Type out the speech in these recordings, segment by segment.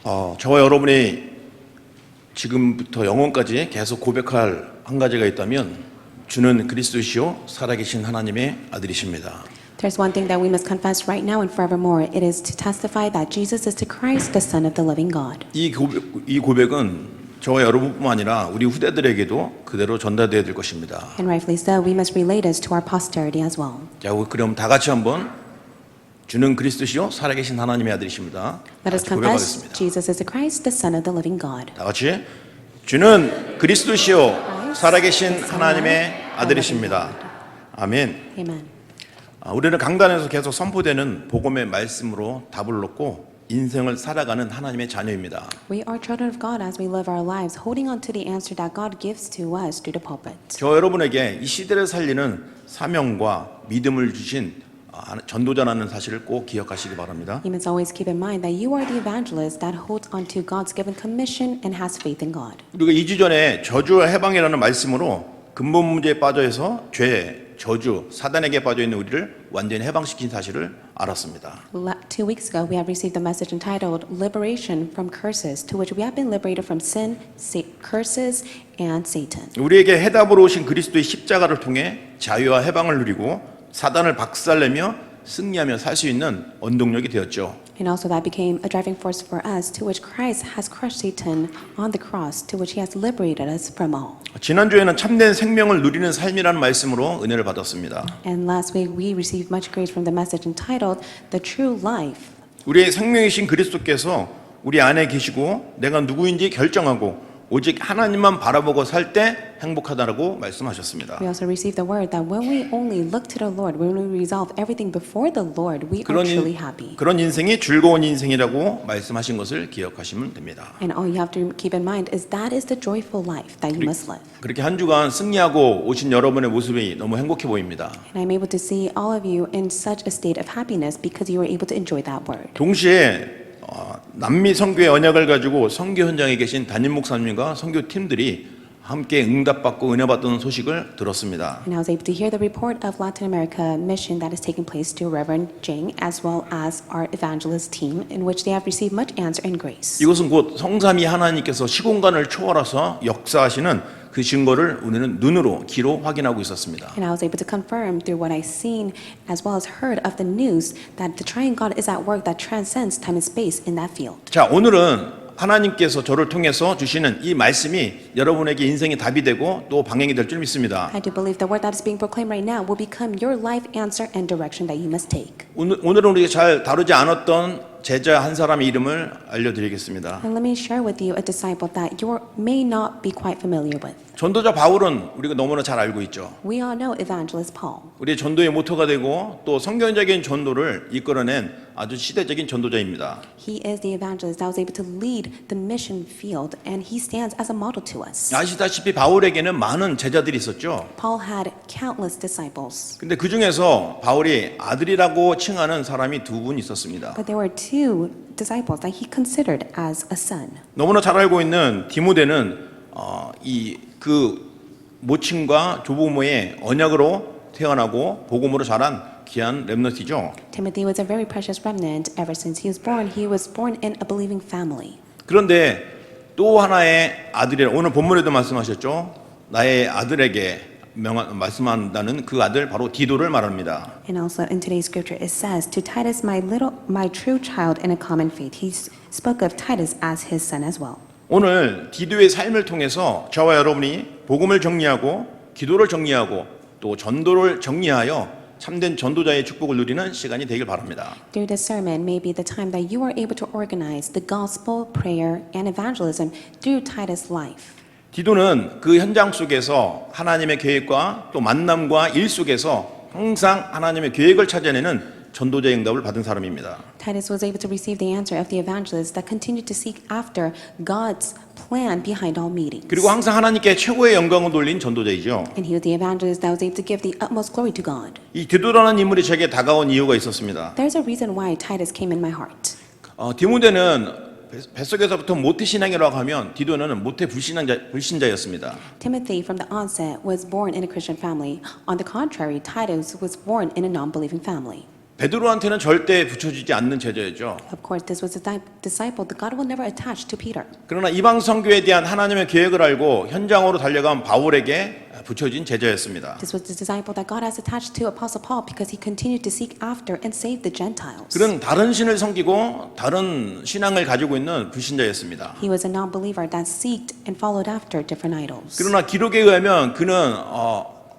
저와 여러분이 지금부터 영원까지 계속 고백할 한 가지가 있다면 주는 그리스도시요 살아계신 하나님의 아들이십니다. There's one thing that we must confess right now and forevermore. It is to testify that Jesus is the Christ, the Son of the living God. 이 고백은 저와 여러분뿐만 아니라 우리 후대들에게도 그대로 전달되어야 될 것입니다. And rightfully so, we must relay this to our posterity as well. 자, 그럼 다 같이 한번 주는 그리스도시요 살아계신 하나님의 아들이십니다. Let us confess 고백하겠습니다. Jesus is the Christ, the Son of the living God. 다 같이 주는 그리스도시요 살아계신 하나님의 아들이십니다. 아멘. Amen. 우리는 강단에서 계속 선포되는 복음의 말씀으로 답을 얻고 인생을 살아가는 하나님의 자녀입니다. We are children of God as we live our lives, holding on to the answer that God gives to us through the pulpit. 저 여러분에게 이 시대를 살리는 사명과 믿음을 주신 전도자라는 사실을 꼭 기억하시기 바랍니다. You must always keep in mind that you are the evangelist that holds on to God's given commission and has faith in God. 우리가 2주 전에 저주와 해방이라는 말씀으로 근본 문제에 빠져서 죄, 저주, 사단에게 빠져 있는 우리를 완전히 해방시킨 사실을 알았습니다. 2 weeks ago, we have received a message entitled Liberation from Curses, to which we have been liberated from sin, curses, and Satan. 우리에게 해답으로 오신 그리스도의 십자가를 통해 자유와 해방을 누리고 사단을 박살내며 승리하며 살 수 있는 원동력이 되었죠. And also that became a driving force for us, to which Christ has crushed Satan on the cross, to which he has liberated us from all. 지난주에는 참된 생명을 누리는 삶이라는 말씀으로 은혜를 받았습니다. And last week we received much grace from the message entitled The True Life. 우리의 생명이신 그리스도께서 우리 안에 계시고 내가 누구인지 결정하고 오직 하나님만 바라보고 살 때 행복하다라고 말씀하셨습니다. We also received the word that when we only look to the Lord, when we resolve everything before the Lord, we are truly happy. 그런 인생이 즐거운 인생이라고 말씀하신 것을 기억하시면 됩니다. And all you have to keep in mind is that is the joyful life that you must live. 그렇게 한 주간 승리하고 오신 여러분의 모습이 너무 행복해 보입니다. And I'm able to see all of you in such a state of happiness because you were able to enjoy that word. 동시에 남미 선교의 언약을 가지고 선교 현장에 계신 담임 목사님과 선교팀들이 함께 응답받고 은혜받던 소식을 들었습니다. And I was able to hear the report of Latin America mission that is taking place to Reverend Jing as well as our evangelist team, in which they have received much answer and grace. 이것은 곧 성삼위 하나님께서 시공간을 초월해서 역사하시는 그 증거를 우리는 눈으로 귀로 확인하고 있었습니다. And I was able to confirm through what I've seen as well as heard of the news that the triune God is at work that transcends time and space in that field. 자, 오늘은 하나님께서 저를 통해서 주시는 이 말씀이 여러분에게 인생의 답이 되고 또 방향이 될 줄 믿습니다. I do believe the word that is being proclaimed right now will become your life answer and direction that you must take. 오늘은 우리가 잘 다루지 않았던 제자 한 사람의 이름을 알려드리겠습니다. And let me share with you a disciple that you may not be quite familiar with. 전도자 바울은 우리가 너무나 잘 알고 있죠. We all know Evangelist Paul. 우리의 전도의 모토가 되고 또 성경적인 전도를 이끌어낸 아주 시대적인 전도자입니다. He is the evangelist that was able to lead the mission field, and he stands as a model to us. 아시다시피 바울에게는 많은 제자들이 있었죠. Paul had countless disciples, 근데 그 중에서 바울이 아들이라고 칭하는 사람이 두 분 있었습니다. but there were two disciples that he considered as a son. 너무나 잘 알고 있는 디모데는 그 모친과 조부모의 언약으로 태어나고 복음으로 자란 귀한 렘넌트이죠. Timothy was a very precious remnant. Ever since he was born in a believing family. 그런데 또 하나의 아들이 오늘 본문에도 말씀하셨죠. 나의 아들에게 말씀한다는 그 아들 바로 디도를 말합니다. And also in today's scripture it says to Titus, my true child in a common faith. He spoke of Titus as his son as well. 오늘 디도의 삶을 통해서 저와 여러분이 복음을 정리하고 기도를 정리하고 또 전도를 정리하여 참된 전도자의 축복을 누리는 시간이 되길 바랍니다. Through this sermon may be the time that you are able to organize the gospel, prayer, and evangelism through Titus' life. 디도는 그 현장 속에서 하나님의 계획과 또 만남과 일 속에서 항상 하나님의 계획을 찾아내는 전도자의 응답을 받은 사람입니다. Titus was able to receive the answer of the evangelist that continued to seek after God's plan behind all meetings. 그리고 항상 하나님께 최고의 영광을 돌린 전도자이죠. And he was the evangelist that was able to give the utmost glory to God. 이 디도라는 인물이 제게 다가온 이유가 있었습니다. There's a reason why Titus came in my heart. 디모데는 뱃속에서부터 모태 신앙이라고 하면 디도는 모태 불신자였습니다. Timothy from the onset was born in a Christian family. On the contrary, Titus was born in a non-believing family. 베드로한테는 절대 붙여지지 않는 제자였죠. Of course, this was a disciple that God will never attach to Peter. 그러나 이방 선교에 대한 하나님의 계획을 알고 현장으로 달려간 바울에게 붙여진 제자였습니다. This was the disciple that God has attached to Apostle Paul because he continued to seek after and save the Gentiles. 그는 다른 신을 섬기고 다른 신앙을 가지고 있는 불신자였습니다. He was a non-believer that seeked and followed after different idols. 그러나 기록에 의하면 그는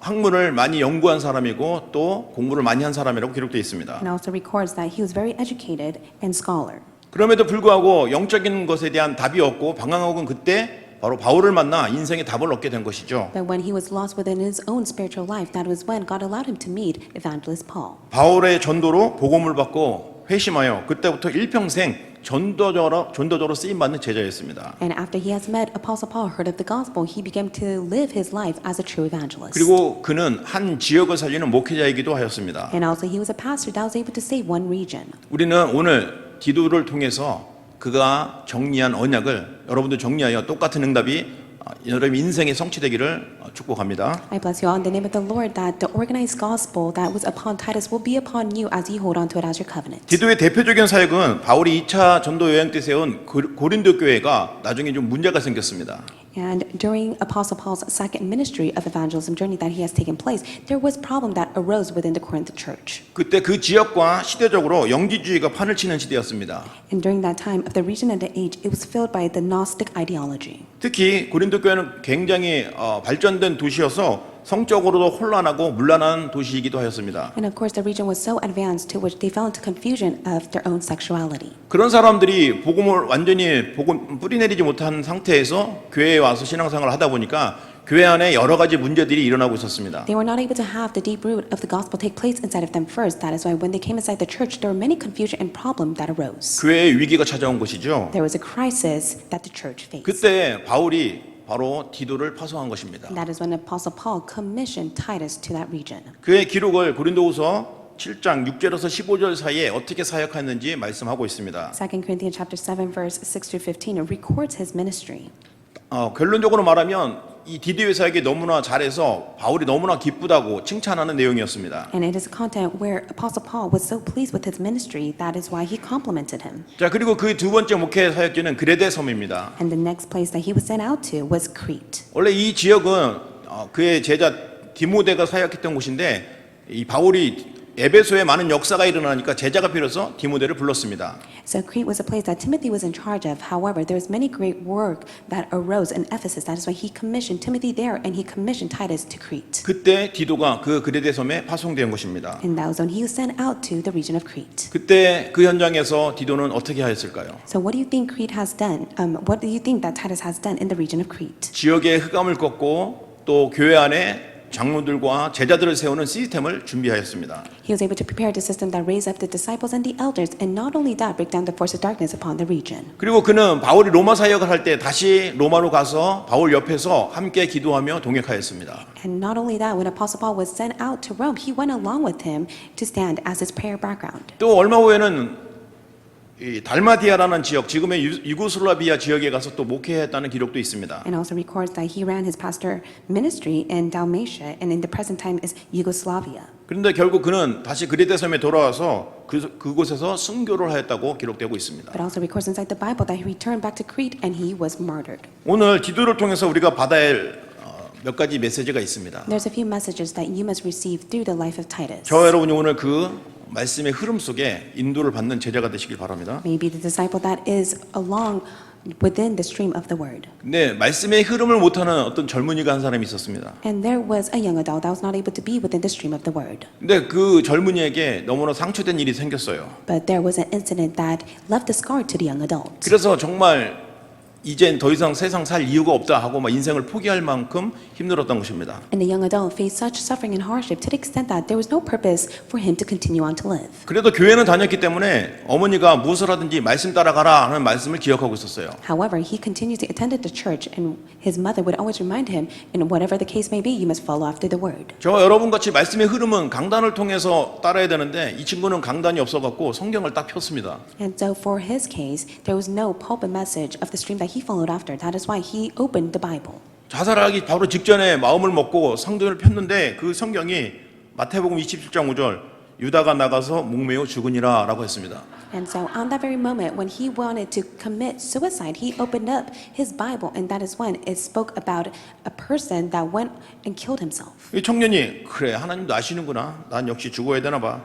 학문을 많이 연구한 사람이고 또 공부를 많이 한 사람이라고 기록되어 있습니다. And also records that he was very educated and scholar. 그럼에도 불구하고 영적인 것에 대한 답이 없고 방황하고는 그때 바로 바울을 만나 인생의 답을 얻게 된 것이죠. But when he was lost within his own spiritual life, that was when God allowed him to meet evangelist Paul. 바울의 전도로 복음을 받고 회심하여 그때부터 일평생 전도자로 쓰임 받는 제자였습니다. And after he has met Apostle Paul, heard of the gospel, he began to live his life as a true evangelist. 그리고 그는 한 지역을 살리는 목회자이기도 하였습니다. And also he was a pastor that was able to save one region. 우리는 오늘 디도를 통해서 그가 정리한 언약을 여러분도 정리하여 똑같은 응답이 여러분 인생에 성취되기를 축복합니다. I bless you all in the name of the Lord that the organized gospel that was upon Titus will be upon you as you hold on to it as your covenant. 디도의 대표적인 사역은 바울이 2차 전도 여행 때 세운 고린도 교회가 나중에 좀 문제가 생겼습니다. And during Apostle Paul's second ministry of evangelism journey that he has taken place, there was problem that arose within the Corinth church. 그때 그 지역과 시대적으로 영지주의가 판을 치는 시대였습니다. And during that time of the region and the age, it was filled by the Gnostic ideology. 특히 고린도 교회는 굉장히 발전된 도시여서 성적으로도 혼란하고 문란한 도시이기도 하였습니다. And of course, the region was so advanced to which they fell into confusion of their own sexuality. 그런 사람들이 복음을 완전히 뿌리내리지 못한 상태에서 교회에 와서 신앙생활을 하다 보니까 교회 안에 여러 가지 문제들이 일어나고 있었습니다. They were not able to have the deep root of the gospel take place inside of them first. That is why when they came inside the church, there were many confusion and problem that arose. 교회에 위기가 찾아온 것이죠. There was a crisis that the church faced. 그때 바울이 바로 디도를 파송한 것입니다. And that is when Apostle Paul commissioned Titus to that region. 그의 기록을 고린도후서 7장 6절에서 15절 사이에 어떻게 사역했는지 말씀하고 있습니다. 2 Corinthians chapter 7 verse 6 through 15 it records his ministry. 결론적으로 말하면 이 디도의 사역이 너무나 잘해서 바울이 너무나 기쁘다고 칭찬하는 내용이었습니다. And it is a content where Apostle Paul was so pleased with his ministry that is why he complimented him. 자, 그리고 그 두 번째 목회 사역지는 그레데 섬입니다. And the next place that he was sent out to was Crete. 원래 이 지역은 그의 제자 디모데가 사역했던 곳인데 이 바울이 에베소에 많은 역사가 일어나니까 제자가 필요해서 디모데를 불렀습니다. So Crete was a place that Timothy was in charge of. However, there was many great work that arose in Ephesus. That is why he commissioned Timothy there and he commissioned Titus to Crete. 그때 디도가 그 그레데 섬에 파송된 것입니다. And that was when he was sent out to the region of Crete. 그때 그 현장에서 디도는 어떻게 하였을까요? So what do you think Crete has done? What do you think that Titus has done in the region of Crete? 지역의 흑암을 꺾고 또 교회 안에 장로들과 제자들을 세우는 시스템을 준비하였습니다. He was able to prepare the system that raised up the disciples and the elders, and not only that, break down the force of darkness upon the region. 그리고 그는 바울이 로마 사역을 할 때 다시 로마로 가서 바울 옆에서 함께 기도하며 동역하였습니다. And not only that, when Apostle Paul was sent out to Rome, he went along with him to stand as his prayer background. 또 얼마 후에는 이 달마디아라는 지역, 지금의 유고슬라비아 지역에 가서 또 목회했다는 기록도 있습니다. And also records that he ran his pastor ministry in Dalmatia, and in the present time is Yugoslavia. 그런데 결국 그는 다시 그레데 섬에 돌아와서 그곳에서 순교를 하였다고 기록되고 있습니다. But also records inside the Bible that he returned back to Crete and he was martyred. 오늘 디도를 통해서 우리가 받아야 할 몇 가지 메시지가 있습니다. There's a few messages that you must receive through the life of Titus. 저와 여러분이 오늘 그 말씀의 흐름 속에 인도를 받는 제자가 되시길 바랍니다. Maybe the disciple that is along within the stream of the word. 근데 말씀의 흐름을 못하는 어떤 젊은이가 한 사람이 있었습니다. And there was a young adult that was not able to be within the stream of the word. 근데 그 젊은이에게 너무나 상처된 일이 생겼어요. But there was an incident that left a scar to the young adult. 그래서 정말 이젠 더 이상 세상 살 이유가 없다 하고 막 인생을 포기할 만큼 힘들었던 것입니다. And the young adult faced such suffering and hardship to the extent that there was no purpose for him to continue on to live. 그래도 교회는 다녔기 때문에 어머니가 무엇을 하든지 말씀 따라가라 하는 말씀을 기억하고 있었어요. However, he continued to attend the church, and his mother would always remind him, in whatever the case may be, you must follow after the word. 저와 여러분 같이 말씀의 흐름은 강단을 통해서 따라야 되는데 이 친구는 강단이 없어갖고 성경을 딱 폈습니다. And so for his case, there was no pulpit message of the stream that he followed after. That is why he opened the Bible. 자살하기 바로 직전에 마음을 먹고 성경을 폈는데 그 성경이 마태복음 27장 5절 유다가 나가서 목매어 죽으니라 라고 했습니다. And so on that very moment, when he wanted to commit suicide, he opened up his Bible, and that is when it spoke about a person that went and killed himself. 이 청년이 그래 하나님도 아시는구나. 난 역시 죽어야 되나 봐.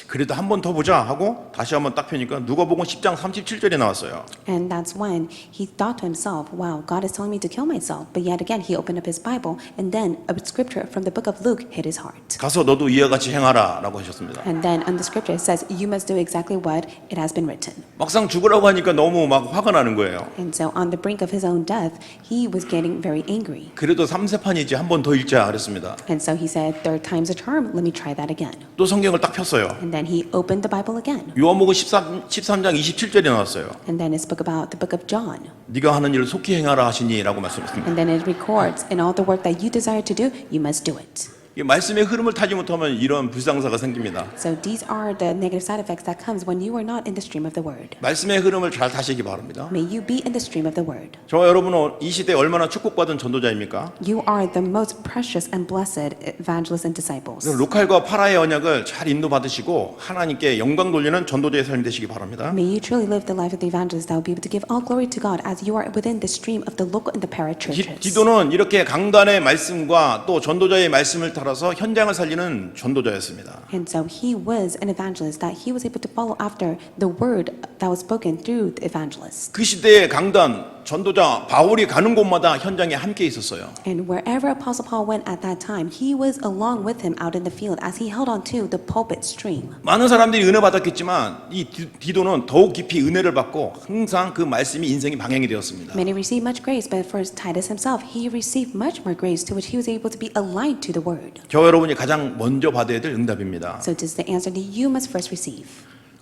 그래도 한 번 더 보자 하고 다시 한번 딱 펴니까 누가복음 10장 37절에 나왔어요. And that's when he thought to himself, wow, God is telling me to kill myself. But yet again, he opened up his Bible, and then a scripture from the book of Luke hit his heart. 가서 너도 이와 같이 행하라 라고 하셨습니다. And then on the scripture, it says, you must do exactly what it has been written. 막상 죽으라고 하니까 너무 막 화가 나는 거예요. And so on the brink of his own death, he was getting very angry. 그래도 3세판이지 한 번 더 읽자 그랬습니다. And so he said, third time's a charm, let me try that again. 또 성경을 딱 폈어요. And then he opened the Bible again. 요한복음 13장 27절에 나왔어요. And then it spoke about the book of John. 네가 하는 일을 속히 행하라 하시니라고 말씀했습니다. And then it records, in all the work that you desire to do, you must do it. 이 말씀의 흐름을 타지 못하면 이런 불상사가 생깁니다. So these are the negative side effects that comes when you are not in the stream of the word. 말씀의 흐름을 잘 타시기 바랍니다. May you be in the stream of the word. 저와 여러분은 이 시대에 얼마나 축복받은 전도자입니까? You are the most precious and blessed evangelists and disciples. 로칼과 파라의 언약을 잘 인도받으시고 하나님께 영광 돌리는 전도자의 삶이 되시기 바랍니다. May you truly live the life of the evangelist that will be able to give all glory to God as you are within the stream of the local and the para churches. 디도는 이렇게 강단의 말씀과 또 전도자의 말씀을 따라서 현장을 살리는 전도자였습니다. And so he was an evangelist that he was able to follow after the word that was spoken through the evangelist. 그 시대의 강단 전도자 바울이 가는 곳마다 현장에 함께 있었어요. And wherever Apostle Paul went at that time, he was along with him out in the field as he held on to the pulpit stream. 많은 사람들이 은혜 받았겠지만 이 디도는 더욱 깊이 은혜를 받고 항상 그 말씀이 인생의 방향이 되었습니다. Many received much grace, but for Titus himself, he received much more grace to which he was able to be aligned to the word. 저 여러분이 가장 먼저 받아야 될 응답입니다. So this is the answer that you must first receive.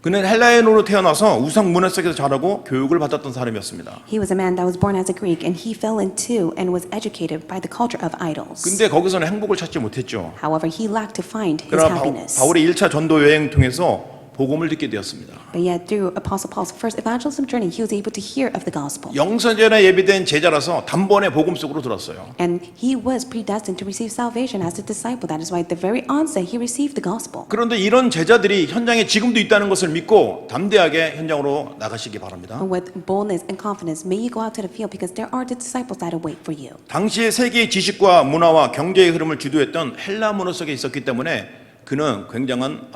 그는 헬라인으로 태어나서 우상 문화 속에서 자라고 교육을 받았던 사람이었습니다. He was a man that was born as a Greek, and he fell into and was educated by the culture of idols. 근데 거기서는 행복을 찾지 못했죠. However, he lacked to find his 그러나 happiness. 바울의 1차 전도 여행 통해서 복음을 듣게 되었습니다. But yet, through Apostle Paul's first evangelism journey, he was able to hear of the gospel. 영선전에 예비된 제자라서 단번에 복음 속으로 들었어요. And he was predestined to receive salvation as a disciple. That is why at the very onset, he received the gospel. 그런데 이런 제자들이 현장에 지금도 있다는 것을 믿고 담대하게 현장으로 나가시기 바랍니다. And with boldness and confidence, may you go out to the field because there are the disciples that await for you. 당시의 세계의 지식과 문화와 경제의 흐름을 주도했던 헬라 문화 속에 있었기 때문에 그는 굉장한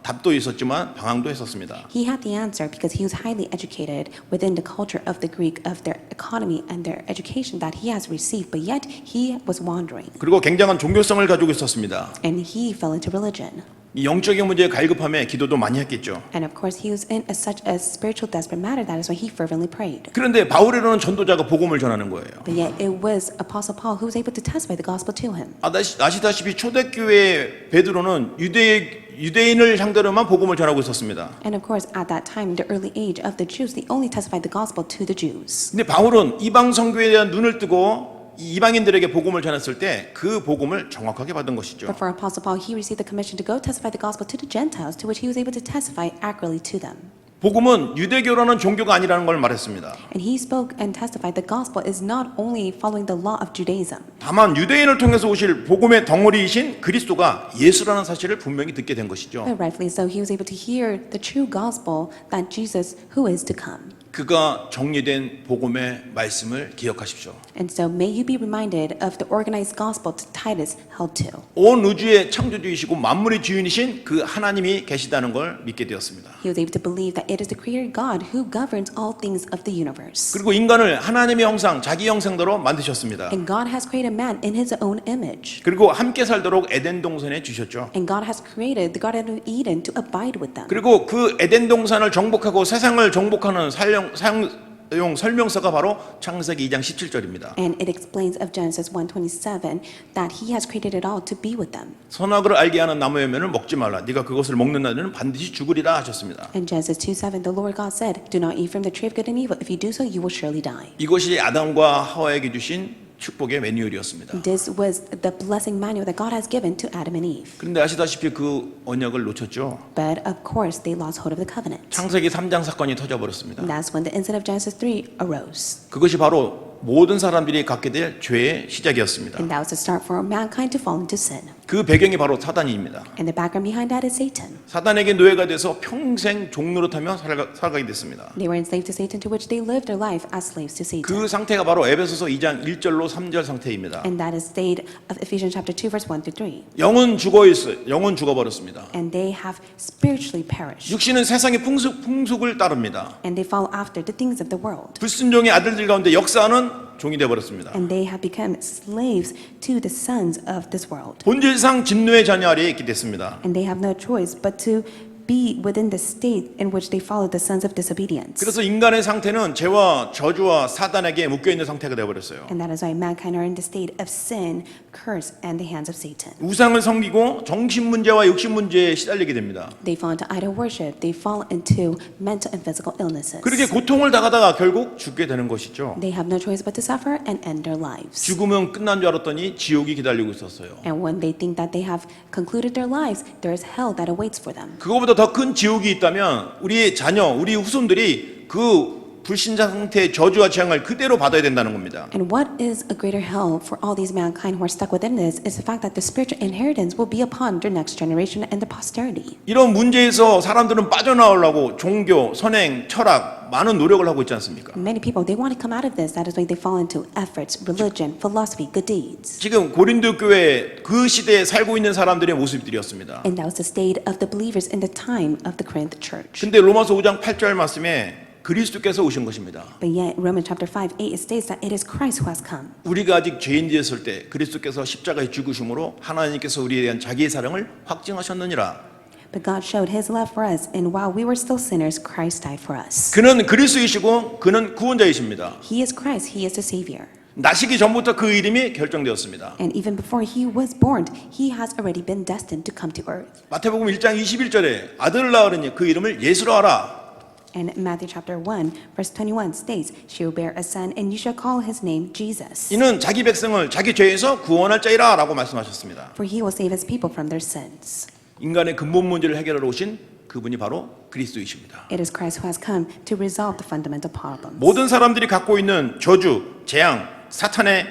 답도 있었지만 방황도 했었습니다. He had the answer because he was highly educated within the culture of the Greek, of their economy and their education that he has received, but yet he was wandering. 그리고 굉장한 종교성을 가지고 있었습니다. And he fell into religion. 이 영적인 문제에 갈급함에 기도도 많이 했겠죠. And of course, he was in such a spiritual desperate matter. That is why he fervently prayed. 그런데 바울이라는 전도자가 복음을 전하는 거예요. But yet, it was Apostle Paul who was able to testify the gospel to him. 아시다시피 초대교회 베드로는 유대인을 상대로만 복음을 전하고 있었습니다. And of course, at that time, in the early age of the Jews, they only testified the gospel to the Jews. 근데 바울은 이방 선교에 대한 눈을 뜨고 이방인들에게 복음을 전했을 때 그 복음을 정확하게 받은 것이죠. But for Apostle Paul, he received the commission to go testify the gospel to the Gentiles, to which he was able to testify accurately to them. 복음은 유대교라는 종교가 아니라는 걸 말했습니다. And he spoke and testified the gospel is not only following the law of Judaism. 다만 유대인을 통해서 오실 복음의 덩어리이신 그리스도가 예수라는 사실을 분명히 듣게 된 것이죠. But rightfully so, he was able to hear the true gospel that Jesus, who is to come. 그가 정리된 복음의 말씀을 기억하십시오. And so may you be reminded of the organized gospel that Titus held to. 온 우주의 창조주이시고 만물의 주인이신 그 하나님이 계시다는 걸 믿게 되었습니다. He was able to believe that it is the creator God who governs all things of the universe. 그리고 인간을 하나님의 형상, 자기 형상대로 만드셨습니다. And God has created man in his own image. 그리고 함께 살도록 에덴 동산에 주셨죠. And God has created the Garden of Eden to abide with them. 그리고 그 에덴 동산을 정복하고 세상을 정복하는 사용 설명서가 바로 창세기 2장 17절입니다. And it explains of Genesis 1:27 that he has created it all to be with them. 선악을 알게 하는 나무의 열매를 먹지 말라. 네가 그것을 먹는 날에는 반드시 죽으리라 하셨습니다. In Genesis 2:7, the Lord God said, "Do not eat from the tree of good and evil. If you do so, you will surely die." 이것이 아담과 하와에게 주신 축복의 매뉴얼이었습니다. This was the blessing manual that God has given to Adam and Eve. 그런데 아시다시피 그 언약을 놓쳤죠. But of course, they lost hold of the covenant. 창세기 3장 사건이 터져버렸습니다. And that's when the incident of Genesis 3 arose. 그것이 바로 모든 사람들이 갖게 될 죄의 시작이었습니다. And that was the start for mankind to fall into sin. 그 배경이 바로 사단입니다. And the background behind that is Satan. 사단에게 노예가 돼서 평생 종노릇하며 살아가게 됐습니다. They were enslaved to Satan, to which they lived their life as slaves to Satan. 그 상태가 바로 에베소서 2장 1절로 3절 상태입니다. And that is state of Ephesians chapter 2, verse 1 through 3. 영은 죽어 있어요. 영은 죽어버렸습니다. And they have spiritually perished. 육신은 세상의 풍속을 따릅니다. And they follow after the things of the world. 불순종의 아들들 가운데 역사하는 종이 되어버렸습니다. And they have become slaves to the sons of this world. 본질상 진노의 자녀 아래에 있게 됐습니다. And they have no choice but to be within the state in which they follow the sons of disobedience. 그래서 인간의 상태는 죄와 저주와 사단에게 묶여있는 상태가 되어버렸어요. And that is why mankind are in the state of sin, curse, and the hands of Satan. 우상을 섬기고 정신 문제와 육신 문제에 시달리게 됩니다. They fall into idol worship. They fall into mental and physical illnesses. 그렇게 고통을 당하다가 결국 죽게 되는 것이죠. They have no choice but to suffer and end their lives. 죽으면 끝난 줄 알았더니 지옥이 기다리고 있었어요. And when they think that they have concluded their lives, there is hell that awaits for them. 그거보다 더 큰 지옥이 있다면 우리의 자녀, 우리 후손들이 그 불신자 상태의 저주와 재앙을 그대로 받아야 된다는 겁니다. And what is a greater hell for all these mankind who are stuck within this is the fact that the spiritual inheritance will be upon their next generation and the posterity. 이런 문제에서 사람들은 빠져나오려고 종교, 선행, 철학 많은 노력을 하고 있지 않습니까? Many people, they want to come out of this. That is why they fall into efforts, religion, philosophy, good deeds. 지금 고린도 교회 그 시대에 살고 있는 사람들의 모습들이었습니다. And that was the state of the believers in the time of the Corinth church. 근데 로마서 5장 8절 말씀에 그리스도께서 오신 것입니다. But yet, Romans chapter 5, 8, it states that it is Christ who has come. 우리가 아직 죄인되었을 때 그리스도께서 십자가에 죽으심으로 하나님께서 우리에 대한 자기의 사랑을 확증하셨느니라. But God showed his love for us, and while we were still sinners, Christ died for us. 그는 그리스도이시고 그는 구원자이십니다. He is Christ, he is the Savior. 나시기 전부터 그 이름이 결정되었습니다. And even before he was born, he has already been destined to come to earth. 마태복음 1장 21절에 아들을 낳으리니 그 이름을 예수로 하라. And Matthew chapter 1, verse 21 states, She will bear a son, and you shall call his name Jesus. 이는 자기 백성을 자기 죄에서 구원할 자이라 라고 말씀하셨습니다. For he will save his people from their sins. 인간의 근본 문제를 해결하러 오신 그분이 바로 그리스도이십니다. It is Christ who has come to resolve the fundamental problems. 모든 사람들이 갖고 있는 저주, 재앙, 사탄의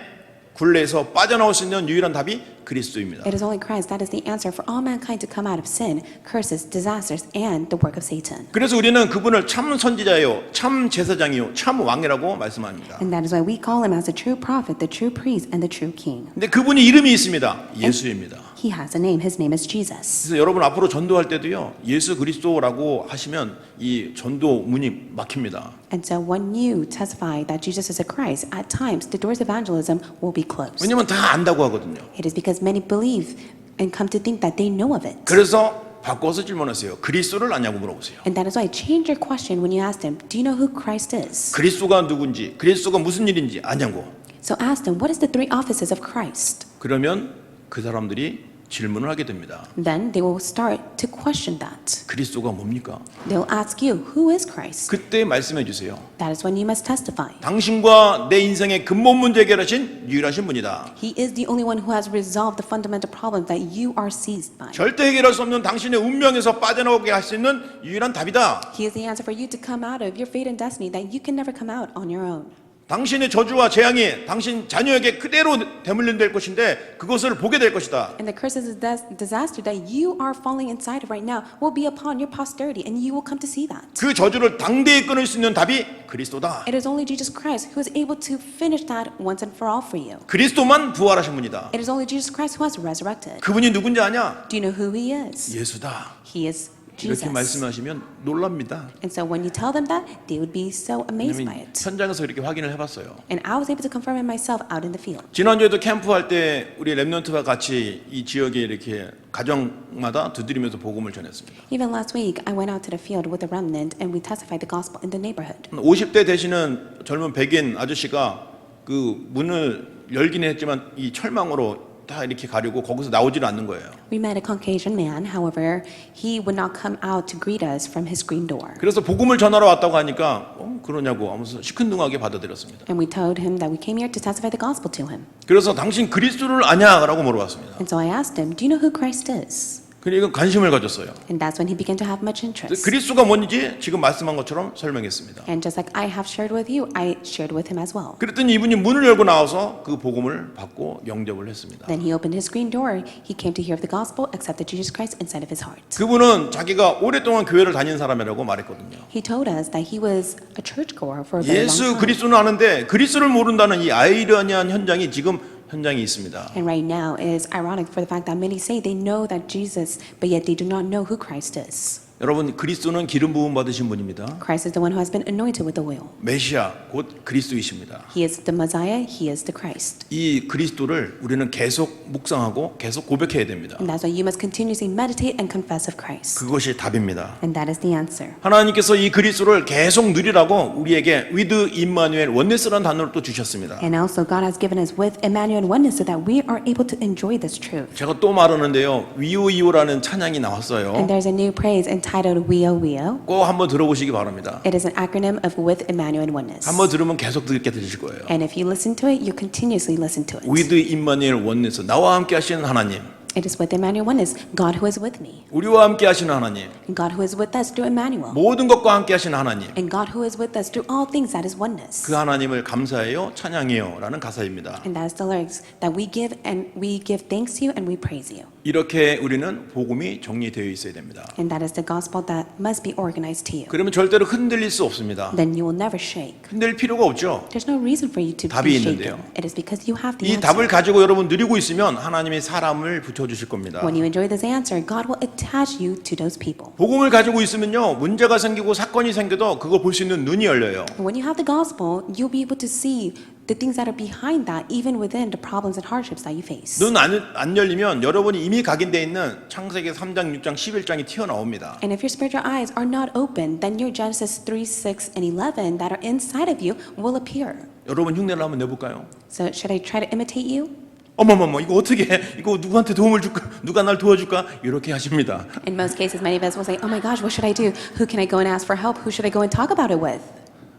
굴레에서 빠져나올 수 있는 유일한 답이 그리스도입니다. It is only Christ that is the answer for all mankind to come out of sin, curses, disasters, and the work of Satan. 그래서 우리는 그분을 참 선지자요, 참 제사장이요, 참 왕이라고 말씀합니다. And that is why we call him as the true prophet, the true priest, and the true king. 근데 그분이 이름이 있습니다. 예수입니다. He has a name. His name is Jesus. 그래서 여러분 앞으로 전도할 때도요, 예수 그리스도라고 하시면 이 전도 문이 막힙니다. And so when you testify that Jesus is a Christ, at times the doors of evangelism will be closed. 왜냐면 다 안다고 하거든요. It is because many believe and come to think that they know of it. 그래서 바꿔서 질문하세요. 그리스도를 아냐고 물어보세요. And that is why change your question when you ask them, do you know who Christ is? 그리스도가 누군지, 그리스도가 무슨 일인지 아냐고. So ask them, what is the three offices of Christ? 그러면 그 사람들이 질문을 하게 됩니다. Then they will start to question that. 그리스도가 뭡니까? They'll ask you, who is Christ? 그때 말씀해 주세요. That is when you must testify. 당신과 내 인생의 근본 문제 해결하신 유일하신 분이다. He is the only one who has resolved the fundamental problem that you are seized by. 절대 해결할 수 없는 당신의 운명에서 빠져나오게 할 수 있는 유일한 답이다. He is the answer for you to come out of your fate and destiny that you can never come out on your own. 당신의 저주와 재앙이 당신 자녀에게 그대로 대물림될 것인데 그것을 보게 될 것이다. And the curses and disaster that you are falling inside of right now will be upon your posterity, and you will come to see that. 그 저주를 당대히 끊을 수 있는 답이 그리스도다. It is only Jesus Christ who is able to finish that once and for all for you. 그리스도만 부활하신 분이다. It is only Jesus Christ who has resurrected. 그분이 누군지 아냐? Do you know who he is? 예수다. He is 이렇게 Jesus. 말씀하시면 놀랍니다. And so when you tell them that, they would be so amazed by 왜냐면 it. 현장에서 이렇게 확인을 해봤어요. And I was able to confirm it myself out in the field. 지난주에도 캠프할 때 우리 랩런트와 같이 이 지역에 이렇게 가정마다 두드리면서 복음을 전했습니다. Even last week, I went out to the field with a remnant, and we testified the gospel in the neighborhood. 50대 되시는 젊은 백인 아저씨가 그 문을 열기는 했지만 이 철망으로 다 이렇게 가리고 거기서 나오지는 않는 거예요. We met a Caucasian man, however, he would not come out to greet us from his screen door. 그래서 복음을 전하러 왔다고 하니까 그러냐고 하면서 시큰둥하게 받아들였습니다. And we told him that we came here to testify the gospel to him. 그래서 당신 그리스도를 아냐라고 물어봤습니다. And so I asked him, do you know who Christ is? 그러니까 관심을 가졌어요. And that's when he began to have much interest. 그리스도가 뭔지 지금 말씀한 것처럼 설명했습니다. And just like I have shared with you, I shared with him as well. 그랬더니 이분이 문을 열고 나와서 그 복음을 받고 영접을 했습니다. Then he opened his screen door. He came to hear of the gospel, accepted Jesus Christ inside of his heart. 그분은 자기가 오랫동안 교회를 다닌 사람이라고 말했거든요. He told us that he was a churchgoer for a very long 예수 time. 그리스도는 아는데 그리스도를 모른다는 이 아이러니한 현장이 지금 현장에 있습니다. And right now it is ironic for the fact that many say they know that Jesus, but yet they do not know who Christ is. 여러분 그리스도는 기름 부음 받으신 분입니다. Christ is the one who has been anointed with the oil. 메시아 곧 그리스도이십니다. He is the Messiah. He is the Christ. 이 그리스도를 우리는 계속 묵상하고 계속 고백해야 됩니다. And that's why you must continuously meditate and confess of Christ. 그것이 답입니다. And that is the answer. 하나님께서 이 그리스도를 계속 누리라고 우리에게 with 임마누엘 원네스라는 단어를 또 주셨습니다. And also God has given us with Emmanuel oneness so that we are able to enjoy this truth. 제가 또 말하는데요. 위오이오라는 찬양이 나왔어요. And there's a new praise entitled Weo Weo. 꼭 한번 들어보시기 바랍니다. It is an acronym of with Emmanuel oneness. 한번 들으면 계속 듣게 되실 거예요. And if you listen to it, you continuously listen to it. with 임마누엘 원네스 나와 함께 하시는 하나님, It is with Emmanuel oneness, God who is with me. 우리와 함께 하시는 하나님, And God who is with us through Emmanuel. 모든 것과 함께 하시는 하나님, And God who is with us through all things, that is oneness. 그 하나님을 감사해요, 찬양해요 라는 가사입니다. And that is the lyrics that we give, and we give thanks to you and we praise you. 이렇게 우리는 복음이 정리되어 있어야 됩니다. And that is the gospel that must be organized to you. 그러면 절대로 흔들릴 수 없습니다. Then you will never shake. 흔들릴 필요가 없죠. There's no reason for you to 답이 be 있는데요. shaken. It is because you have the 이 answer. 답을 가지고 여러분 누리고 있으면 하나님이 사람을 붙여주실 겁니다. When you enjoy this answer, God will attach you to those people. 복음을 가지고 있으면요, 문제가 생기고 사건이 생겨도 그거 볼 수 있는 눈이 열려요. And when you have the gospel, you'll be able to see the things that are behind that, even within the problems and hardships that you face. 눈 안 열리면 여러분이 이미 각인되어 있는 창세기 3장, 6장, 11장이 튀어나옵니다. And if your spiritual eyes are not open, then your Genesis 3, 6, and 11 that are inside of you will appear. 여러분 흉내를 한번 내볼까요? So should I try to imitate you? 어머머머 이거 어떻게 해? 이거 누구한테 도움을 줄까? 누가 날 도와줄까? 이렇게 하십니다. In most cases, many of us will say, oh my gosh, what should I do? Who can I go and ask for help? Who should I go and talk about it with?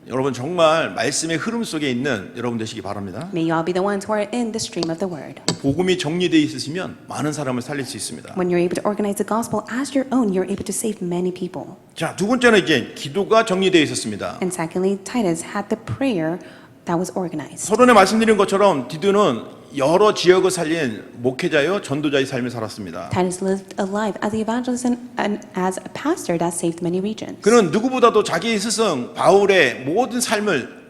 여러분 정말 말씀의 흐름 속에 있는 여러분 되시기 바랍니다. May you all be the ones who are in the stream of the word. 복음이 정리되어 있으시면 많은 사람을 살릴 수 있습니다. When you're able to organize the gospel as your own, you're able to save many people. 자, 두 번째는 이제 기도가 정리되어 있었습니다. And secondly, Titus had the prayer that was organized. 서론에 말씀드린 것처럼 디도는 여러 지역을 살린 목회자요 전도자의 삶을 살았습니다. Titus lived a life as an evangelist and as a pastor that saved many regions. 그는 누구보다도 자기 스승 바울의 모든 삶을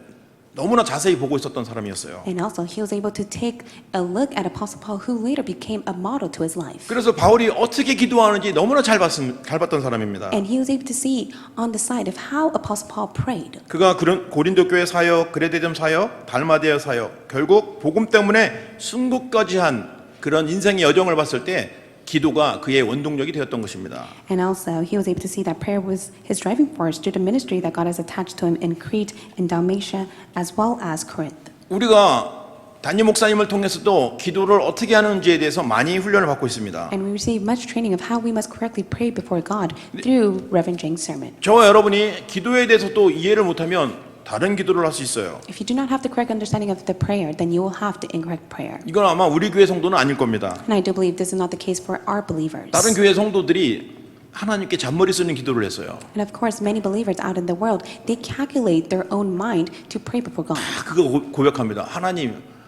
너무나 자세히 보고 있었던 사람이었어요. And also, he was able to take a look at Apostle Paul, who later became a model to his life. 그래서 바울이 어떻게 기도하는지 너무나 잘 봤던 사람입니다. And he was able to see on the side of how Apostle Paul prayed. 그가 그런 고린도 교회 사역, 그레데점 사역, 달마데아 사역, 결국 복음 때문에 순국까지 한 그런 인생의 여정을 봤을 때 기도가 그의 원동력이 되었던 것입니다. And also, he was able to see that prayer was his driving force to the ministry that God has attached to him in Crete and Dalmatia, as well as Corinth. 우리가 담임 목사님을 통해서도 기도를 어떻게 하는지에 대해서 많이 훈련을 받고 있습니다. And we receive much training of how we must correctly pray before God through Reverend James' sermon. 저와 여러분이 기도에 대해서 또 이해를 못하면 다른 기도를 할 수 있어요. If you do not have the correct understanding of the prayer, then you will have the incorrect prayer. 이건 아마 우리 교회 성도는 아닐 겁니다. And I do believe this is not the case for our believers. 다른 교회 성도들이 하나님께 잔머리 쓰는 기도를 했어요. And of course, many believers out in the world, they calculate their own mind to pray before God. 그거 고백합니다.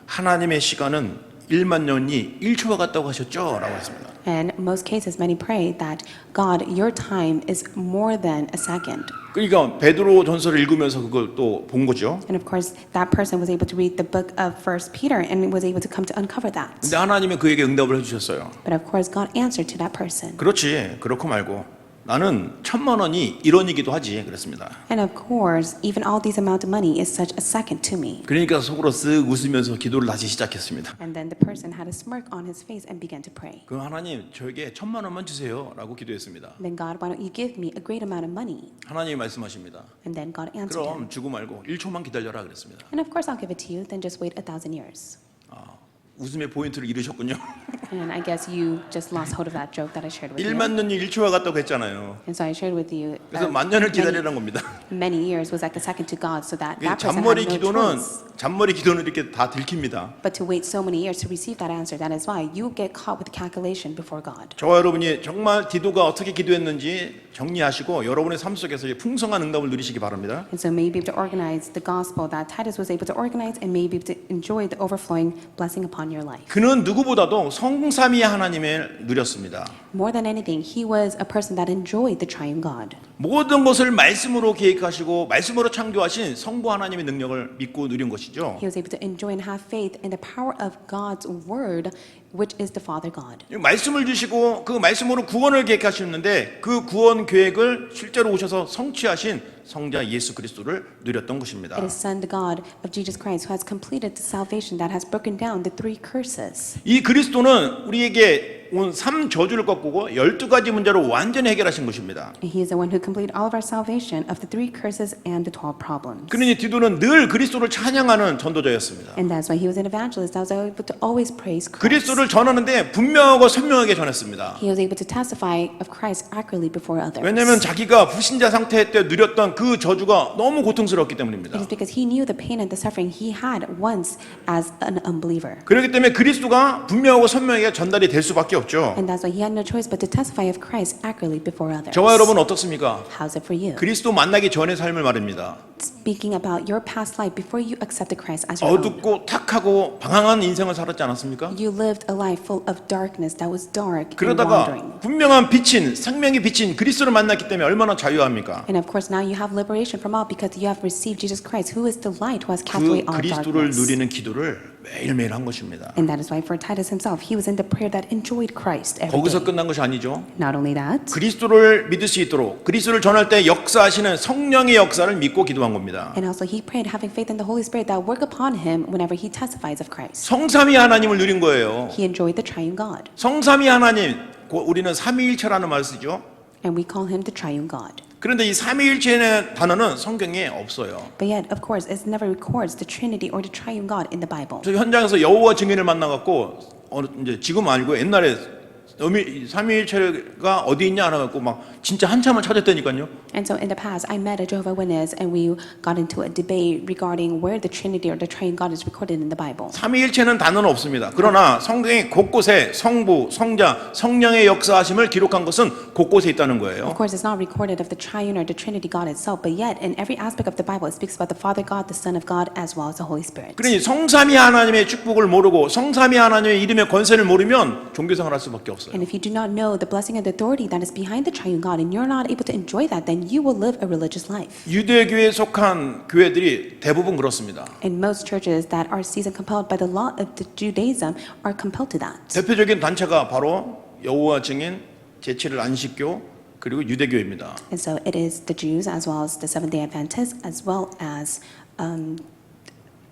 하나님의 시간은 1만 년이 1초와 같다고 하셨죠? 라고 했습니다. And in most cases, many pray that God, your time is more than a second. 그러니까 베드로 전서를 읽으면서 그걸 또 본 거죠. And of course, that person was able to read the book of 1 Peter and was able to come to uncover that. 근데 하나님은 그에게 응답을 해주셨어요. But of course, God answered to that person. 그렇지, 그렇고 말고 나는 1,000만 원이 1원이기도 하지 그랬습니다. And of course, even all these amount of money is such a second to me. 그러니까 속으로 쓱 웃으면서 기도를 다시 시작했습니다. And then the person had a smirk on his face and began to pray. 그럼 하나님 저에게 1,000만 원만 주세요 라고 기도했습니다. Then God, why don't you give me a great amount of money? 하나님이 말씀하십니다. And then God answered him. 그럼 주고 말고 1초만 기다려라 그랬습니다. And of course, I'll give it to you. Then just wait 1,000 years. 웃음의 포인트를 잃으셨군요. And I guess you just lost hold of that joke that I shared with you. 1만 년이 1초와 같다고 했잖아요. And so I shared with you 그래서 만 년을 기다리라는 겁니다. many years was like a second to God, so that that person 잔머리 had no 기도는 choice 잔머리 기도는 이렇게 다 들킵니다. but to wait so many years to receive that answer. That is why you get caught with calculation before God. 저와 여러분이 정말 디도가 어떻게 기도했는지 정리하시고 여러분의 삶 속에서 풍성한 응답을 누리시기 바랍니다. And so may you be able to organize the gospel that Titus was able to organize, and may you be able to enjoy the overflowing blessing upon your life. 그는 누구보다도 성삼위 하나님을 누렸습니다. More than anything, he was a person that enjoyed the triune God. 모든 것을 말씀으로 계획하시고 말씀으로 창조하신 성부 하나님의 능력을 믿고 누린 것이죠. He was able to enjoy and have faith in the power of God's word, which is the Father God. 말씀을 주시고 그 말씀으로 구원을 계획하시는데 그 구원 계획을 실제로 오셔서 성취하신 성자 예수 그리스도를 누렸던 것입니다. It is Son God of Jesus Christ who has completed the salvation that has broken down the three curses. 이 그리스도는 우리에게 온 3저주를 꺾고 12가지 문제를 완전히 해결하신 것입니다. And he is the one who completed all of our salvation of the three curses and the 12 problems. 그러니 디도는 늘 그리스도를 찬양하는 전도자였습니다. And that's why he was an evangelist that was able to always praise Christ. 그리스도를 전하는데 분명하고 선명하게 전했습니다. He was able to testify of Christ accurately before others. 왜냐하면 자기가 불신자 상태 때 누렸던 그 저주가 너무 고통스럽기 It 때문입니다. is because he knew the pain and the suffering he had once as an unbeliever. 그렇기 때문에 그리스도가 분명하고 선명하게 전달이 될 수밖에 없죠. And that's why he had no choice but to testify of Christ accurately before others. 저와 여러분 어떻습니까? How's it for you? 그리스도 만나기 전의 삶을 말입니다. Speaking about your past life before you accepted Christ as your own. 어둡고 탁하고 방황한 인생을 살았지 않았습니까? You lived a life full of darkness that was dark and 그러다가 wandering. 분명한 빛인 생명의 빛인 그리스도를 만났기 때문에 얼마나 자유합니까? And of course now you have liberation from all because you have received Jesus Christ, who is the light, who has cast 그 away all 그리스도를 darkness. 누리는 기도를 매일매일 한 것입니다. And that is why for Titus himself, he was in the prayer that enjoyed Christ every 거기서 day. 끝난 것이 아니죠. Not only that, 그리스도를 믿을 수 있도록 그리스도를 전할 때 역사하시는 성령의 역사를 믿고 기도한 겁니다. and also he prayed having faith in the Holy Spirit that work upon him whenever he testifies of Christ. 성삼위 하나님을 누린 거예요. He enjoyed the triune God, 성삼위 하나님, 우리는 삼위일체라는 말을 쓰죠. and we call him the triune God. 그런데 이 삼위일체의 단어는 성경에 없어요. But yet, of course, it never records the Trinity or the triune God in the Bible. 저 현장에서 여호와 증인을 만나갖고 이제 지금 아니고 옛날에 삼위일체가 어디 있냐 하나갖고 막 진짜 한참을 찾았다니까요. And so in the past, I met a Jehovah's Witness and we got into a debate regarding where the Trinity or the triune God is recorded in the Bible. 삼위일체는 단어는 없습니다. 그러나 성경이 곳곳에 성부, 성자, 성령의 역사하심을 기록한 것은 곳곳에 있다는 거예요. Of course, it's not recorded of the triune or the Trinity God itself, but yet in every aspect of the Bible, it speaks about the Father God, the Son of God, as well as the Holy Spirit. 그러니 성삼위 하나님의 축복을 모르고 성삼위 하나님의 이름의 권세를 모르면 종교생활 할 수밖에 없어요. And if you do not know the blessing and the authority that is behind the triune God, and you're not able to enjoy that, then you will live a religious life. 유대교에 속한 교회들이 대부분 그렇습니다. And most churches that are season compelled by the law of the Judaism are compelled to that. 대표적인 단체가 바로 여호와 증인, 제7일 안식교 그리고 유대교입니다. And so it is the Jews as well as the Seventh-day Adventists as well as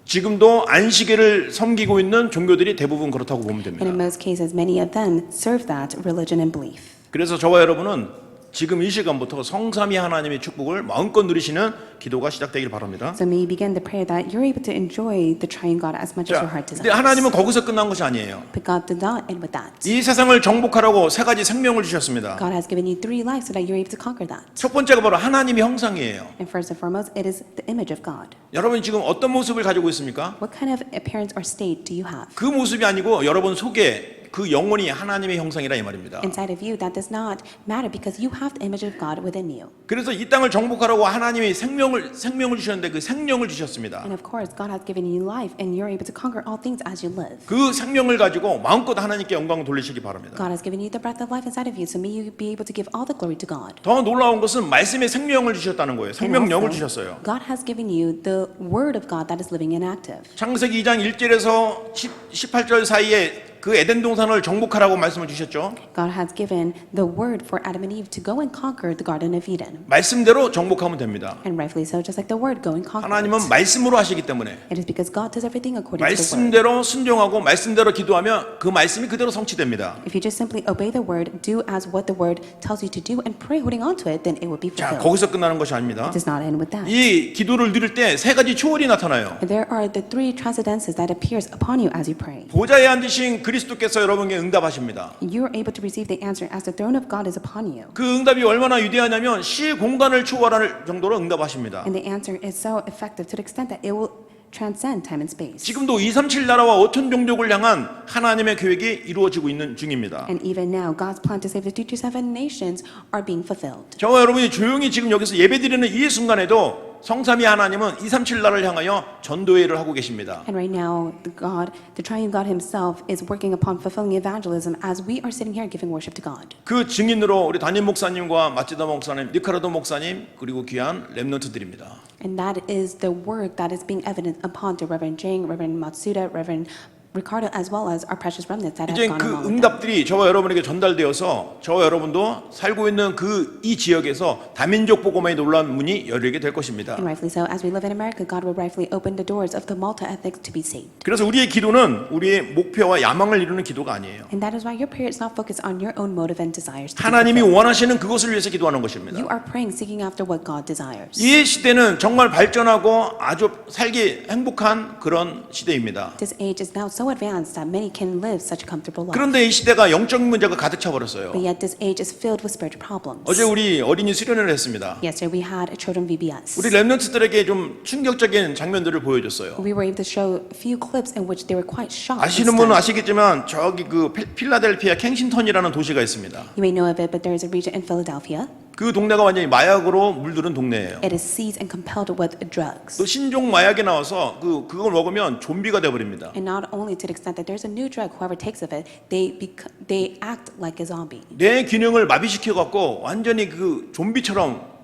지금도 안식일을 섬기고 있는 종교들이 대부분 그렇다고 보면 and in 됩니다. most cases many of them serve that religion and belief. 그래서 저와 여러분은 지금 이 시간부터 성삼위 하나님의 축복을 마음껏 누리시는 기도가 시작되길 바랍니다. So may you begin the prayer that you're able to enjoy the triune God as much as your 자, heart 근데 desires. 하나님은 거기서 끝난 것이 아니에요. But God did not end with that. 이 세상을 정복하라고 세 가지 생명을 주셨습니다. God has given you 3 lives so that you're able to conquer that. 첫 번째가 바로 하나님의 형상이에요. And first and foremost, it is the image of God. 여러분 지금 어떤 모습을 가지고 있습니까? What kind of appearance or state do you have? 그 모습이 아니고 여러분 속에 그 영혼이 하나님의 형상이라 이 말입니다. Inside of you, that does not matter because you have the image of God within you. 그래서 이 땅을 정복하라고 하나님이 생명을 주셨는데 그 생명을 주셨습니다. And of course, God has given you life and you're able to conquer all things as you live. 그 생명을 가지고 마음껏 하나님께 영광을 돌리시기 바랍니다. God has given you the breath of life inside of you, so may you be able to give all the glory to God. 더 놀라운 것은 말씀의 생명을 주셨다는 거예요. And 생명력을 also, 주셨어요. God has given you the word of God that is living and active. 창세기 2장 1절에서 18절 사이에 그 에덴 동산을 정복하라고 말씀을 주셨죠. God has given the word for Adam and Eve to go and conquer the Garden of Eden. 말씀대로 정복하면 됩니다. And rightfully so, just like the word, go and conquer 하나님은 it. 말씀으로 하시기 때문에 It is because God does everything according to the word. 말씀대로 순종하고 말씀대로 기도하면 그 말씀이 그대로 성취됩니다. If you just simply obey the word, do as what the word tells you to do, and pray holding on to it, then it will be 자, fulfilled. 거기서 끝나는 것이 아닙니다. It does not end with that. 이 기도를 드릴 때 세 가지 초월이 나타나요. There are the three transcendences that appears upon you as you pray. 보좌에 앉으신 그리스도께서 여러분에게 응답하십니다. You are able to receive the answer as the throne of God is upon you. 그 응답이 얼마나 위대하냐면 시 공간을 초월할 정도로 응답하십니다. And the answer is so effective to the extent that it will transcend time and space. 지금도 237 나라와 5천 종족을 향한 하나님의 계획이 이루어지고 있는 중입니다. And even now, God's plan to save the 227 nations are being fulfilled. 저와 여러분이 조용히 지금 여기서 예배드리는 이 순간에도 성삼위 하나님은 237 나라를 향하여 전도회를 하고 계십니다. And right now, the triune God himself is working upon fulfilling evangelism as we are sitting here giving worship to God. 그 증인으로 우리 담임 목사님과 마치다 목사님, 니카라도 목사님 그리고 귀한 렘넌트들입니다. And that is the work that is being evident upon the Reverend Jing, Reverend Matsuda, Reverend Ricardo, as well as our precious remnants that have 이제 gone 그 along with them. 응답들이 저와 여러분에게 전달되어서 저와 여러분도 살고 있는 그 이 지역에서 다민족 복음의 놀라운 문이 열리게 될 것입니다. And rightfully so, as we live in America, God will rightfully open the doors of the multi-ethnics to be saved. 그래서 우리의 기도는 우리의 목표와 야망을 이루는 기도가 아니에요. And that is why your prayer is not focused on your own motive and desires to be 하나님이 fulfilled. 원하시는 그것을 위해서 기도하는 것입니다. You are praying, seeking after what God desires. 이 시대는 정말 발전하고 아주 살기 행복한 그런 시대입니다. This age is now so advanced that many can live such a comfortable life. 그런데 이 시대가 영적인 문제가 가득 차버렸어요. But yet this age is filled with spiritual problems. 어제 우리 어린이 수련회를 했습니다. Yesterday we had a children VBS. 우리 랩런트들에게 좀 충격적인 장면들을 보여줬어요. We were able to show a few clips in which they were quite shocked. and 아시는 분은 stunned. 아시겠지만 저기 그 필라델피아 캥싱턴이라는 도시가 있습니다. You may know of it, but there is a region in Philadelphia. 그 동네가 완전히 마약으로 물들은 동네예요. It is seized and compelled with drugs. 또 신종 마약이 나와서 그걸 먹으면 좀비가 돼 버립니다. And not only to the extent that there's a new drug, whoever takes of it, they act like a zombie. 뇌 기능을 마비시켜 갖고 완전히 그 좀비처럼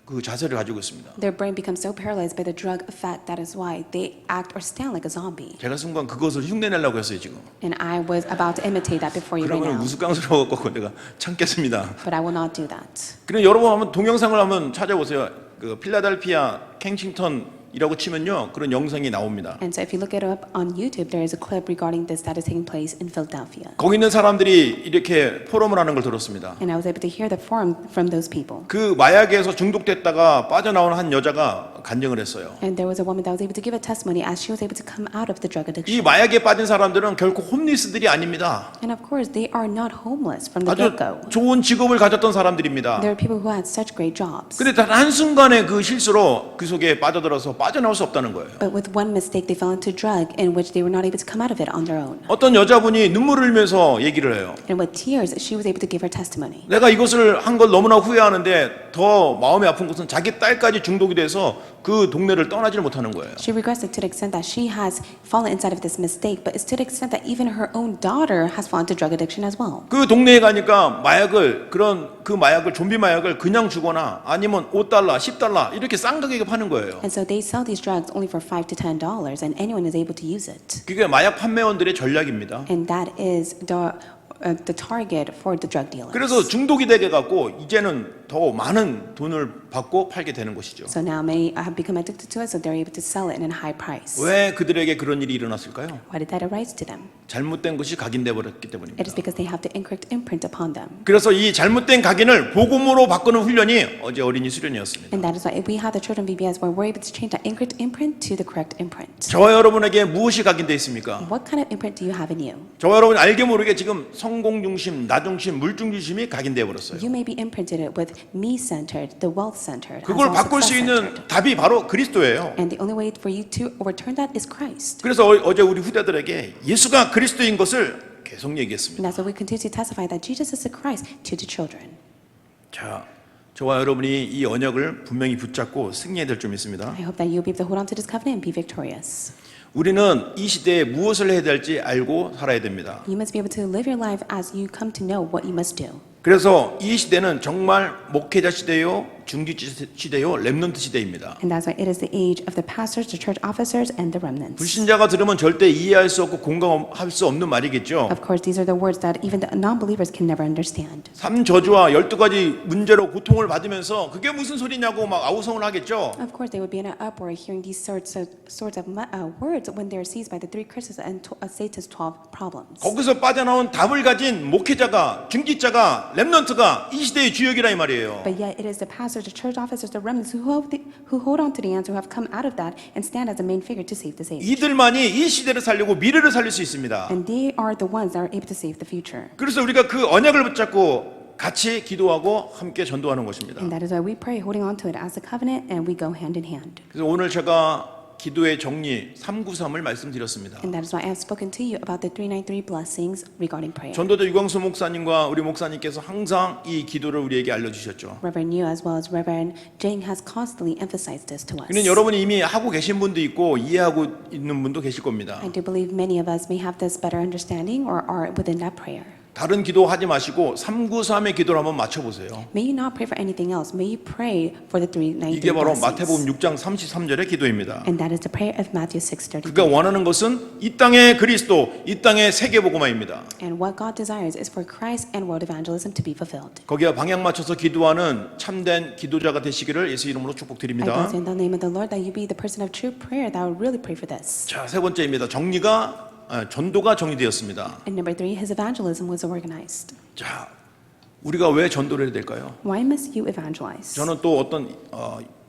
그 자세를 가지고 있습니다. Their brain becomes so paralyzed by the drug effect. That is why they act or stand like a zombie. 제가 순간 그것을 흉내내려고 했어요 지금. And I was about to imitate that before you right 그러면 now, 우스꽝스러워 갖고 내가 참겠습니다. but I will not do that. 그럼 여러분 한번 동영상을 한번 찾아보세요. 그 필라델피아 캥싱턴이라고 치면요 그런 영상이 나옵니다. And so if you look it up on YouTube, there is a clip regarding this that is taking place in Philadelphia. 거기 있는 사람들이 이렇게 포럼을 하는 걸 들었습니다. And I was able to hear the forum from those people. 그 마약에서 중독됐다가 빠져나온 한 여자가 간증을 했어요. And there was a woman that was able to give a testimony as she was able to come out of the drug 이 addiction. 마약에 빠진 사람들은 결코 홈리스들이 아닙니다. And of course, they are not homeless from the 아주 get-go. 좋은 직업을 가졌던 사람들입니다. There are people who had such great jobs. 근데 단 한순간의 그 실수로 그 속에 빠져들어서 빠져나올 수 없다는 거예요. But with one mistake, they fell into drug in which they were not able to come out of it on their own. 어떤 여자분이 눈물을 흘리면서 얘기를 해요. And with tears, she was able to give her testimony. 내가 이것을 한 걸 너무나 후회하는데 더 마음이 아픈 것은 자기 딸까지 중독이 돼서 그 동네를 떠나지를 못하는 거예요. She regrets it to the extent that she has fallen inside of this mistake, but it's to the extent that even her own daughter has fallen into drug addiction as well. 그 동네에 가니까 마약을 좀비 마약을 그냥 주거나 아니면 $5, $10 이렇게 싼 가격에 파는 거예요. And so they sell these drugs only for $5 to $10, and anyone is able to use it. 그게 마약 판매원들의 전략입니다. And that is the target for the drug dealers. 그래서 중독이 되게 갖고 이제는 더 많은 돈을 받고 팔게 되는 것이죠. So now many have become addicted to it, so they're able to sell it in a high price. 왜 그들에게 그런 일이 일어났을까요? Why did that arise to them? 잘못된 것이 각인돼 버렸기 때문입니다. It is because they have the incorrect imprint upon them. 그래서 이 잘못된 각인을 복음으로 바꾸는 훈련이 어제 어린이 수련이었습니다. And that is why we had the children VBS where we're able to change that incorrect imprint to the correct imprint. 저와 여러분에게 무엇이 각인돼 있습니까? What kind of imprint do you have in you? 저와 여러분이 알게 모르게 지금 성공 중심, 나 중심, 물중 중심이 각인돼 버렸어요. You may be imprinted with me-centered, the wealth-centered, as 그걸 well as 바꿀 수 있는 success-centered. 답이 바로 그리스도예요. And the only way for you to overturn that is Christ. 그래서 어제 우리 후대들에게 예수가 그리스도인 것을 계속 얘기했습니다. And that's why we continue to testify that Jesus is the Christ to the children. 자, 저와 여러분이 이 언약을 분명히 붙잡고 승리해야 될 점이 있습니다. I hope that you'll be able to hold on to this covenant and be victorious. 우리는 이 시대에 무엇을 해야 될지 알고 살아야 됩니다. You must be able to live your life as you come to know what you must do. 그래서 이 시대는 정말 목회자 시대요, 중직 시대요, 렘넌트 시대입니다. And that's why it is the age of the pastors, the church officers, and the remnants. 불신자가 들으면 절대 이해할 수 없고 공감할 수 없는 말이겠죠. Of course, these are the words that even the non-believers can never understand. 삼저주와 12가지 문제로 고통을 받으면서 그게 무슨 소리냐고 막 아우성을 하겠죠. Of course, they would be in an uproar hearing these sorts of words when they are seized by the three curses and Satan's 12 problems. 거기서 빠져나온 답을 가진 목회자가, 중직자가, 렘넌트가 이 시대의 주역이라 이 말이에요. But yet, it is the pastors, the church officers, the remnants who hold on to the answer, who have come out of that and stand as a main figure to save this age. 이들만이 이 시대를 살리고 미래를 살릴 수 있습니다. And they are the ones that are able to save the future. 그래서 우리가 그 언약을 붙잡고 같이 기도하고 함께 전도하는 것입니다. And that is why we pray, holding on to it as a covenant, and we go hand in hand. 그래서 오늘 제가 기도의 정리 393을 말씀드렸습니다. And that is why I have spoken to you about the 393 blessings regarding prayer. 전도자 유광수 목사님과 우리 목사님께서 항상 이 기도를 우리에게 알려주셨죠. Reverend Yu as well as Reverend Jing has constantly emphasized this to us. 그는 여러분이 이미 하고 계신 분도 있고 이해하고 있는 분도 계실 겁니다. I do believe many of us may have this better understanding or are within that prayer. 다른 기도 하지 마시고 393의 기도를 한번 맞춰보세요. May you not pray for anything else. May you pray for the 393 이게 바로 blessings. 마태복음 6장 33절의 기도입니다. And that is the prayer of Matthew 6:33. 그가 원하는 것은 이 땅의 그리스도, 이 땅의 세계복음화입니다. And what God desires is for Christ and world evangelism to be fulfilled. 거기에 방향 맞춰서 기도하는 참된 기도자가 되시기를 예수 이름으로 I 축복드립니다. bless in the name of the Lord that you be the person of true prayer that will really pray for this. 자, 세 번째입니다. 전도가 정리되었습니다. And number 3, his evangelism was organized. 자, 우리가 왜 전도를 해야 될까요? Why must you evangelize? 저는 또 어떤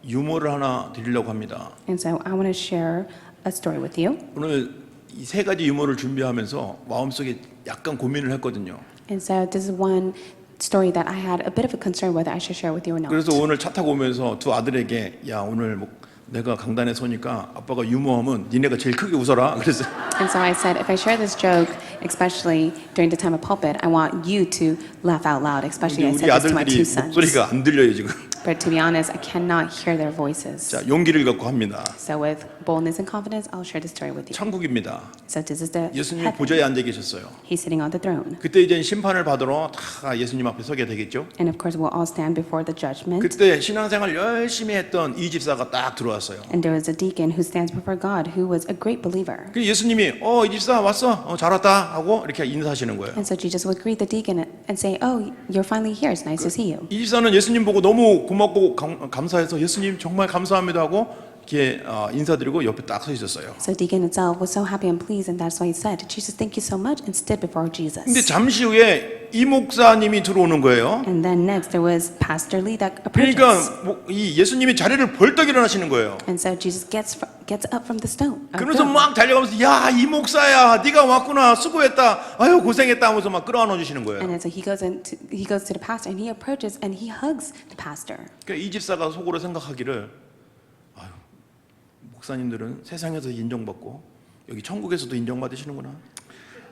유머를 하나 드리려고 합니다. And so I want to share a story with you. 오늘 이 세 가지 유머를 준비하면서 마음속에 약간 고민을 했거든요. And so this is one story that I had a bit of a concern whether I should share with you or not. 그래서 오늘 차 타고 오면서 두 아들에게 야 오늘 뭐 내가 강단에 서니까 아빠가 유머하면 니네가 제일 크게 웃어라. 그래서 And so I said, if I share this joke, especially during the time of pulpit, I want you to laugh out loud, especially I 우리 said this to my 아들들이 two sons. 목소리가 안 들려요 지금. But to be honest, I cannot hear their voices. 자, 용기를 갖고 합니다. So with boldness and confidence, I'll share this story with you. 천국입니다. So this is the 예수님이 heaven. 보좌에 앉아 계셨어요. He's sitting on the throne. 그때 이제 심판을 받으러 다 예수님 앞에 서게 되겠죠. And of course, we'll all stand before the judgment. 그때 신앙생활 열심히 했던 이 집사가 딱 들어왔어요. And there was a deacon who stands before God who was a great believer. 그 예수님이 이 집사 왔어, 잘 왔다 하고 이렇게 인사하시는 거예요. And so Jesus would greet the deacon and say, "Oh, you're finally here. It's nice to see you." 이 집사는 예수님 보고 너무 고맙고 감사해서 예수님 정말 감사합니다 하고 이렇게 인사드리고 옆에 딱 서 있었어요. So deacon himself was so happy and pleased, and that's why he said, "Jesus, thank you so much," and stood before Jesus. 근데 잠시 후에 이 목사님이 들어오는 거예요. And then next there was Pastor Lee that 그러니까 approaches. 이 예수님이 자리를 벌떡 일어나시는 거예요. And so Jesus gets up from the stone. 그러면서 막 달려가면서 야, 이 목사야, 네가 왔구나, 수고했다, 아유 고생했다 하면서 막 끌어안아 주시는 거예요. And then so he goes to the pastor and he approaches and he hugs the pastor. 그러니까 이 집사가 속으로 생각하기를 아유, 목사님들은 세상에서 인정받고 여기 천국에서도 인정받으시는구나.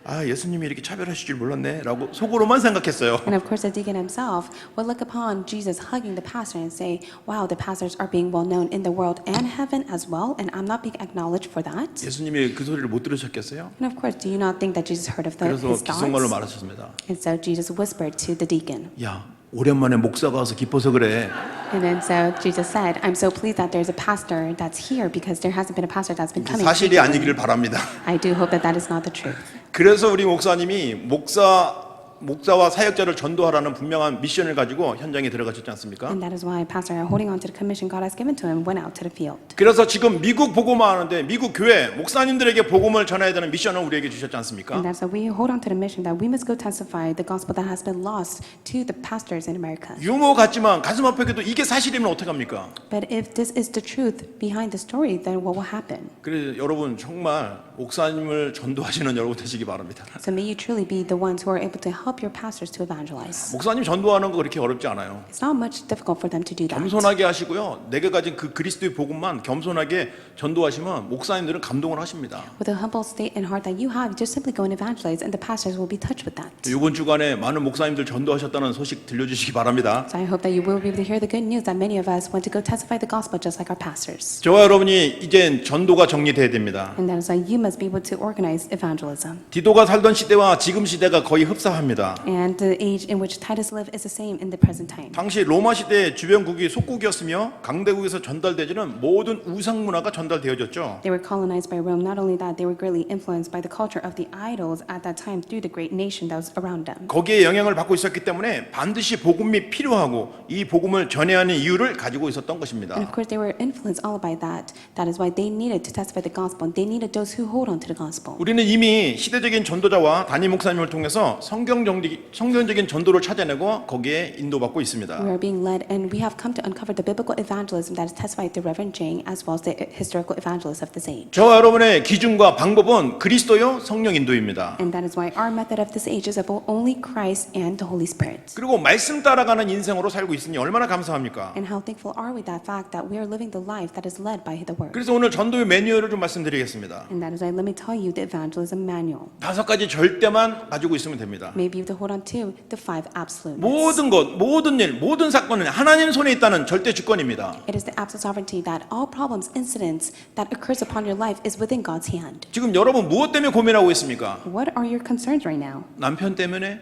아, 예수님이 이렇게 차별하실 줄 몰랐네라고 속으로만 생각했어요. And of course the deacon himself would look upon Jesus hugging the pastor and say, "Wow, the pastors are being well known in the world and heaven as well, and I'm not being acknowledged for that." 예수님이 그 소리를 못 들으셨겠어요? And of course, do you not think that Jesus heard of 그래서 his 귓속말로 thoughts? 말하셨습니다. And so Jesus whispered to the deacon. 야, 오랜만에 목사가 와서 기뻐서 그래. And then so Jesus said, "I'm so pleased that there's a pastor that's here because there hasn't been a pastor that's been coming." 사실이 아니기를 바랍니다. I do hope that that is not the truth. 그래서 우리 목사님이 목사와 사역자를 전도하라는 분명한 미션을 가지고 현장에 들어가셨지 않습니까? And that is why Pastor, holding on to the commission God has given to him, went out to the field. 그래서 지금 미국 복음화 하는데 미국 교회 목사님들에게 복음을 전해야 되는 미션을 우리에게 주셨지 않습니까? And that's why we hold on to the mission that we must go testify the gospel that has been lost to the pastors in America. 유머 같지만 가슴 아프게도 이게 사실이면 어떡합니까? But if this is the truth behind the story, then what will happen? 그래서 여러분 정말 목사님을 전도하시는 여러분 되시기 바랍니다. So may you truly be the ones who are able to help your pastors to evangelize. 목사님 전도하는 거 그렇게 어렵지 않아요. It's not much difficult for them to do that. 겸손하게 하시고요. 내가 가진 그 그리스도의 복음만 겸손하게 전도하시면 목사님들은 감동을 하십니다. With a humble state and heart that you have, just simply go and evangelize, and the pastors will be touched with that. 이번 주간에 많은 목사님들 전도하셨다는 소식 들려주시기 바랍니다. So I hope that you will be able to hear the good news that many of us want to go testify the gospel just like our pastors. 저와 여러분이 이젠 전도가 정리돼야 됩니다. And that is why you must be able to organize evangelism. 디도가 살던 시대와 지금 시대가 거의 흡사합니다. 합니다. And the age in which Titus lived is the same in the present time. 당시 로마 시대의 주변국이 속국이었으며 강대국에서 전달되지는 모든 우상 문화가 전달되어졌죠. They were colonized by Rome. Not only that, they were greatly influenced by the culture of the idols at that time through the great nation that was around them. 거기에 영향을 받고 있었기 때문에 반드시 복음이 필요하고 이 복음을 전해야 하는 이유를 가지고 있었던 것입니다. And of course, they were influenced all by that. That is why they needed to testify the gospel. They needed those who hold on to the gospel. 우리는 이미 시대적인 전도자와 담임 목사님을 통해서 성경적인 전도를 찾아내고 거기에 인도받고 있습니다. We are being led, and we have come to uncover the biblical evangelism that is testified through Reverend Jang as well as the historical evangelists of this age. 저와 여러분의 기준과 방법은 그리스도요 성령 인도입니다. And that is why our method of this age is of only Christ and the Holy Spirit. 그리고 말씀 따라가는 인생으로 살고 있으니 얼마나 감사합니까? And how thankful are we that fact that we are living the life that is led by the Word. 그래서 오늘 전도의 매뉴얼을 좀 말씀드리겠습니다. And that is why let me tell you the evangelism manual. 5가지 절대만 가지고 있으면 됩니다. Maybe you have to hold on to the 5 absolutes. 모든 것, 모든 일, 모든 사건은 하나님 손에 있다는 절대 주권입니다. It is the absolute sovereignty that all problems, incidents that occurs upon your life is within God's hand. 지금 여러분 무엇 때문에 고민하고 있습니까? What are your concerns right now? 남편 때문에,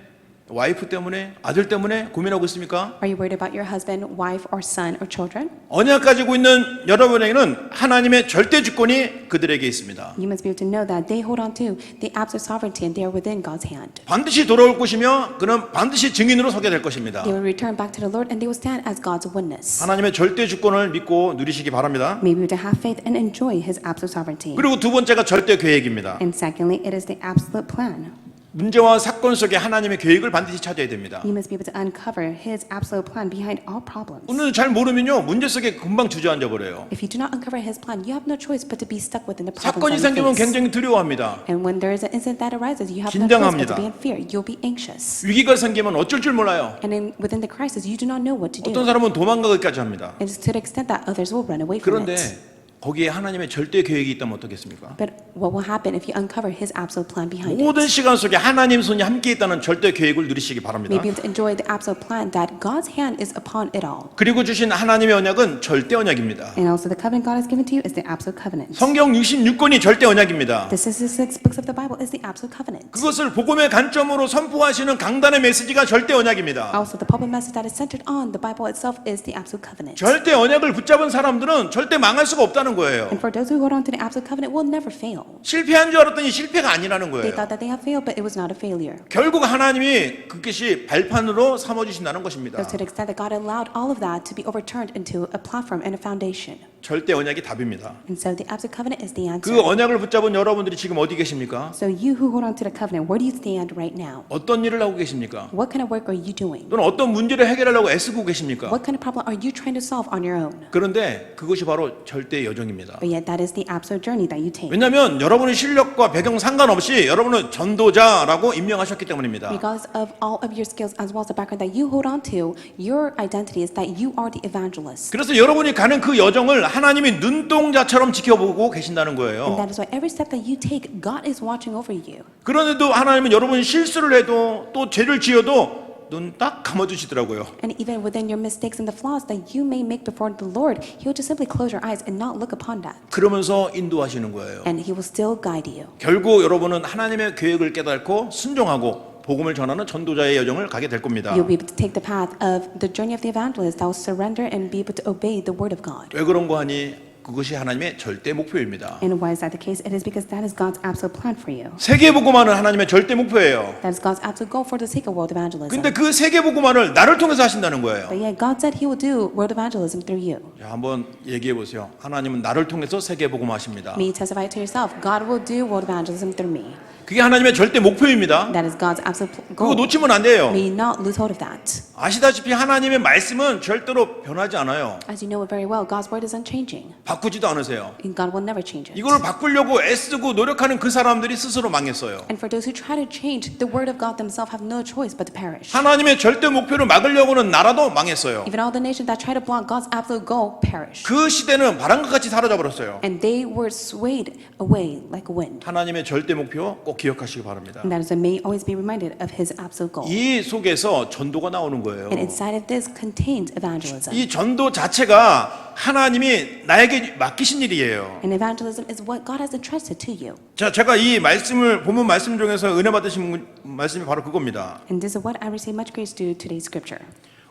와이프 때문에, 아들 때문에 고민하고 있습니까? Are you worried about your husband, wife, or son, or children? 언약 가지고 있는 여러분에게는 하나님의 절대 주권이 그들에게 있습니다. You must be able to know that they hold on to the absolute sovereignty and they are within God's hand. 반드시 돌아올 것이며 그는 반드시 증인으로 서게 될 것입니다. They will return back to the Lord and they will stand as God's witness. 하나님의 절대 주권을 믿고 누리시기 바랍니다. Maybe to have faith and enjoy His absolute sovereignty. 그리고 두 번째가 절대 계획입니다. And secondly, it is the absolute plan. 문제와 사건 속에 하나님의 계획을 반드시 찾아야 됩니다. You must be able to uncover His absolute plan behind all problems. 오늘 잘 모르면요 문제 속에 금방 주저앉아 버려요. If you do not uncover His plan, you have no choice but to be stuck within the problems 사건이 that you 생기면 face. 굉장히 두려워합니다. And when there is an incident that arises, you have no choice but to be in fear. You'll be anxious. 위기가 생기면 어쩔 줄 몰라요. And within the crisis, you do not know what to 어떤 do. 사람은 도망가기까지 합니다. And it's to the extent that others will run away from 그런데 it. 거기에 하나님의 절대 계획이 있다면 어떻겠습니까? But what will happen if you uncover His absolute plan behind it? 모든 시간 속에 하나님 손이 함께 있다는 절대 계획을 누리시기 바랍니다. Maybe to enjoy the absolute plan that God's hand is upon it all. 그리고 주신 하나님의 언약은 절대 언약입니다. And also the covenant God has given to you is the absolute covenant. 성경 66권이 절대 언약입니다. The 66 books of the Bible is the absolute covenant. 그것을 복음의 관점으로 선포하시는 강단의 메시지가 절대 언약입니다. Also the pulpit message that is centered on the Bible itself is the absolute covenant. 절대 언약을 붙잡은 사람들은 절대 망할 수가 없다는 거예요. And for those who hold on to the absolute covenant will never fail. 실패한 줄 알았더니 실패가 아니라는 They 거예요. thought that they have failed, but it was not a failure. 결국 하나님이 그것이 발판으로 삼아주신다는 것입니다. So to the extent that God allowed all of that to be overturned into a platform and a foundation. 절대 언약이 답입니다. And so the absolute covenant is the answer. 그 언약을 붙잡은 여러분들이 지금 어디 계십니까? So you who hold on to the covenant, where do you stand right now? 어떤 일을 하고 계십니까? What kind of work are you doing? 또는 어떤 문제를 해결하려고 애쓰고 계십니까? What kind of problem are you trying to solve on your own? 그런데 그것이 바로 절대 여정입니다. But yet that is the absolute journey that you take. 왜냐하면 여러분의 실력과 배경 상관없이 여러분은 전도자라고 임명하셨기 때문입니다. Regardless of all of your skills as well as the background that you hold on to, your identity is that you are the evangelist. 그래서 여러분이 가는 그 여정을 하나님이 눈동자처럼 지켜보고 계신다는 And 거예요. that is why every step that you take, God is watching over you. 그런데도 하나님은 여러분이 실수를 해도 또 죄를 지어도 눈 딱 감아주시더라고요. And even within your mistakes and the flaws that you may make before the Lord, He will just simply close your eyes and not look upon that. 그러면서 인도하시는 거예요. And He will still guide you. 결국 여러분은 하나님의 계획을 깨닫고 순종하고 복음을 전하는 전도자의 여정을 가게 될 겁니다. You'll be able to take the path of the journey of the evangelist that will surrender and be able to obey the word of God. 왜 그런 거 하니? 그것이 하나님의 절대 목표입니다. And why is that the case? It is because that is God's absolute plan for you. 세계복음화는 하나님의 절대 목표예요. That is God's absolute goal for the sake of world evangelism. 근데 그 세계복음화를 나를 통해서 하신다는 거예요. But yet God said He will do world evangelism through you. 자, 한번 얘기해 보세요. 하나님은 나를 통해서 세계복음화 하십니다. May you testify to yourself. God will do world evangelism through me. 그게 하나님의 절대 목표입니다. That is God's absolute 그거 goal. 놓치면 안 돼요. May you not lose hold of that. 아시다시피 하나님의 말씀은 절대로 변하지 않아요. As you know it very well, God's word is unchanging. 바꾸지도 않으세요. And God will never change it. 이걸 바꾸려고 애쓰고 노력하는 그 사람들이 스스로 망했어요. And for those who try to change the word of God themselves have no choice but to perish. 하나님의 절대 목표를 막으려고는 나라도 망했어요. Even all the nations that try to block God's absolute goal perish. 그 시대는 바람과 같이 사라져 버렸어요. And they were swayed away like a wind. 하나님의 절대 목표 꼭 기억하시기 바랍니다. And that is why may always be reminded of His absolute goal. 이 속에서 전도가 나오는 거예요. And inside of this contains evangelism. 이 전도 자체가 하나님이 나에게 맡기신 일이에요. And evangelism is what God has entrusted to you. 자, 제가 이 말씀을 본문 말씀 중에서 은혜 받으신 말씀이 바로 그겁니다. And this is what I receive much grace due to today's scripture.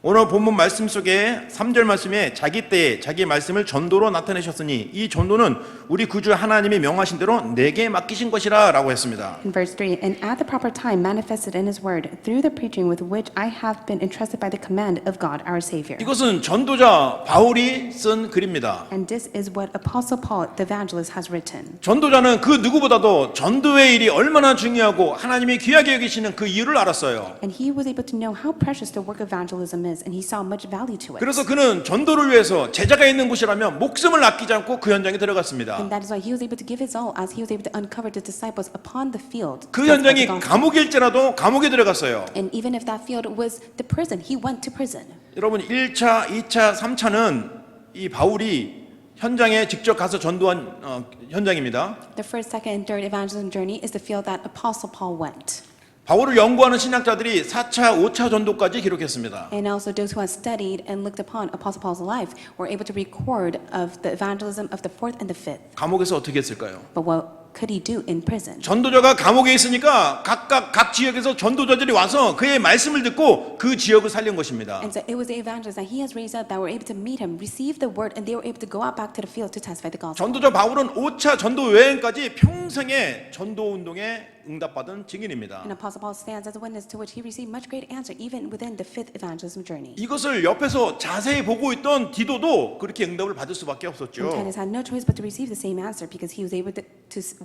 오늘 본문 말씀 속에 3절 말씀에 자기 때에 자기 말씀을 전도로 나타내셨으니 이 전도는 우리 구주 하나님이 명하신 대로 내게 맡기신 것이라 라고 했습니다. In verse 3, and at the proper time manifested in his word through the preaching with which I have been entrusted by the command of God our Savior. 이것은 전도자 바울이 쓴 글입니다. And this is what Apostle Paul the evangelist has written. 전도자는 그 누구보다도 전도의 일이 얼마나 중요하고 하나님이 귀하게 여기시는 그 이유를 알았어요. And he was able to know how precious the work of evangelism is, and he saw much value to it. 그래서 그는 전도를 위해서 제자가 있는 곳이라면 목숨을 아끼지 않고 그 현장에 들어갔습니다. And that is why he was able to give his all as he was able to uncover the disciples upon the field. 그 of the 현장이 gospel. 감옥일지라도 감옥에 들어갔어요. And even if that field was the prison, he went to prison. 여러분 1차, 2차, 3차는 이 바울이 현장에 직접 가서 전도한 현장입니다. The first, second, and third evangelism journey is the field that Apostle Paul went. 바울을 연구하는 신학자들이 4차, 5차 전도까지 기록했습니다. And also those who have studied and looked upon Apostle Paul's life were able to record of the evangelism of the fourth and the fifth. 감옥에서 어떻게 했을까요? But what could he do in prison? 전도자가 감옥에 있으니까 각각 각 지역에서 전도자들이 와서 그의 말씀을 듣고 그 지역을 살린 것입니다. And so it was the evangelists that he has raised up that were able to meet him, receive the word, and they were able to go out back to the field to testify the gospel. 전도자 바울은 5차 전도 여행까지 평생의 전도 운동에 응답받은 증인입니다. And Apostle Paul stands as a witness to which he received much great answer even within the fifth evangelism journey. 이것을 옆에서 자세히 보고 있던 디도도 그렇게 응답을 받을 수밖에 And 없었죠. Titus had no choice but to receive the same answer because he was able to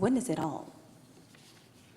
witness it all.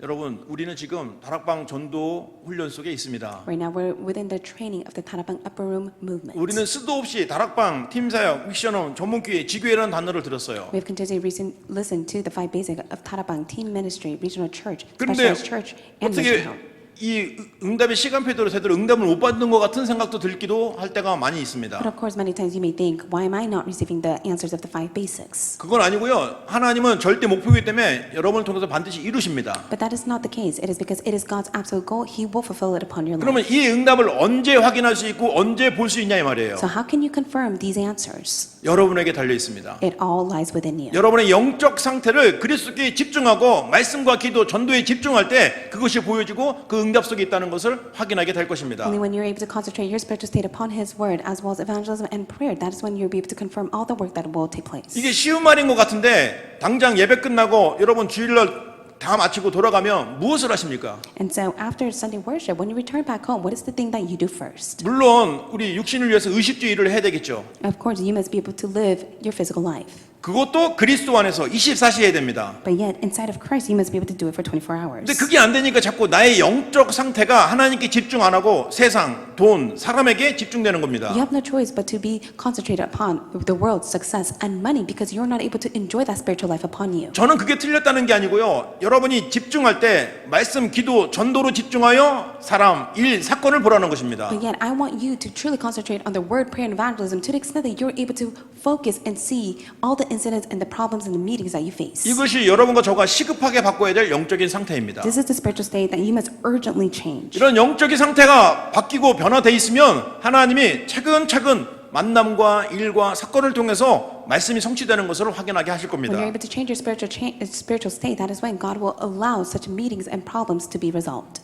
여러분, 우리는 지금 다락방 전도 훈련 속에 있습니다. Right now we're within the training of the Tarapang Upper Room movement. 우리는 수도 없이 다락방, 팀사역, 미션홈, 전문교회, 지교회라는 단어를 들었어요. We have continually listened to the five basic of Tarapang, team ministry, regional church, 그런데 specialized church, and 어떻게 mission home. 이 응답의 시간표대로 제대로 응답을 못 받는 것 같은 생각도 들기도 할 때가 많이 있습니다. But of course, many times you may think, why am I not receiving the answers of the five basics? 그건 아니고요. 하나님은 절대 목표이기 때문에 여러분을 통해서 반드시 이루십니다. But that is not the case. It is because it is God's absolute goal. He will fulfill it upon your life. 그러면 이 응답을 언제 확인할 수 있고 언제 볼 수 있냐 이 말이에요. So how can you confirm these answers? 여러분에게 달려 있습니다. It all lies within you. 여러분의 영적 상태를 그리스도께 집중하고 말씀과 기도, 전도에 집중할 때 그것이 보여지고 그 응답 속에 있다는 것을 확인하게 될 것입니다. Only when you're able to concentrate your spiritual state upon His word, as well as evangelism and prayer, that is when you'll be able to confirm all the work that will take place. 이게 쉬운 말인 것 같은데 당장 예배 끝나고 여러분 주일날 다 마치고 돌아가면 무엇을 하십니까? And so after Sunday worship, when you return back home, what is the thing that you do first? 물론 우리 육신을 위해서 의식주의를 해야 되겠죠. Of course, you must be able to live your physical life. 그것도 그리스도 안에서 24시 해야 됩니다. But yet, inside of Christ, you must be able to do it for 24 hours. 근데 그게 안 되니까 자꾸 나의 영적 상태가 하나님께 집중 안 하고 세상, 돈, 사람에게 집중되는 겁니다. You have no choice but to be concentrated upon the world, success, and money because you're not able to enjoy that spiritual life upon you. 저는 그게 틀렸다는 게 아니고요. 여러분이 집중할 때 말씀, 기도, 전도로 집중하여 사람, 일, 사건을 보라는 것입니다. But yet, I want you to truly concentrate on the word, prayer, and evangelism to the extent that you're able to focus and see all the incidents and the problems and the meetings that you face. 이것이 여러분과 저가 시급하게 바꿔야 될 영적인 상태입니다. This is the spiritual state that you must urgently change. 이런 영적인 상태가 바뀌고 변화돼 있으면 하나님이 차근차근 만남과 일과 사건을 통해서 말씀이 성취되는 것을 확인하게 하실 When 겁니다. you're able to change your spiritual state, that is when God will allow such meetings and problems to be resolved.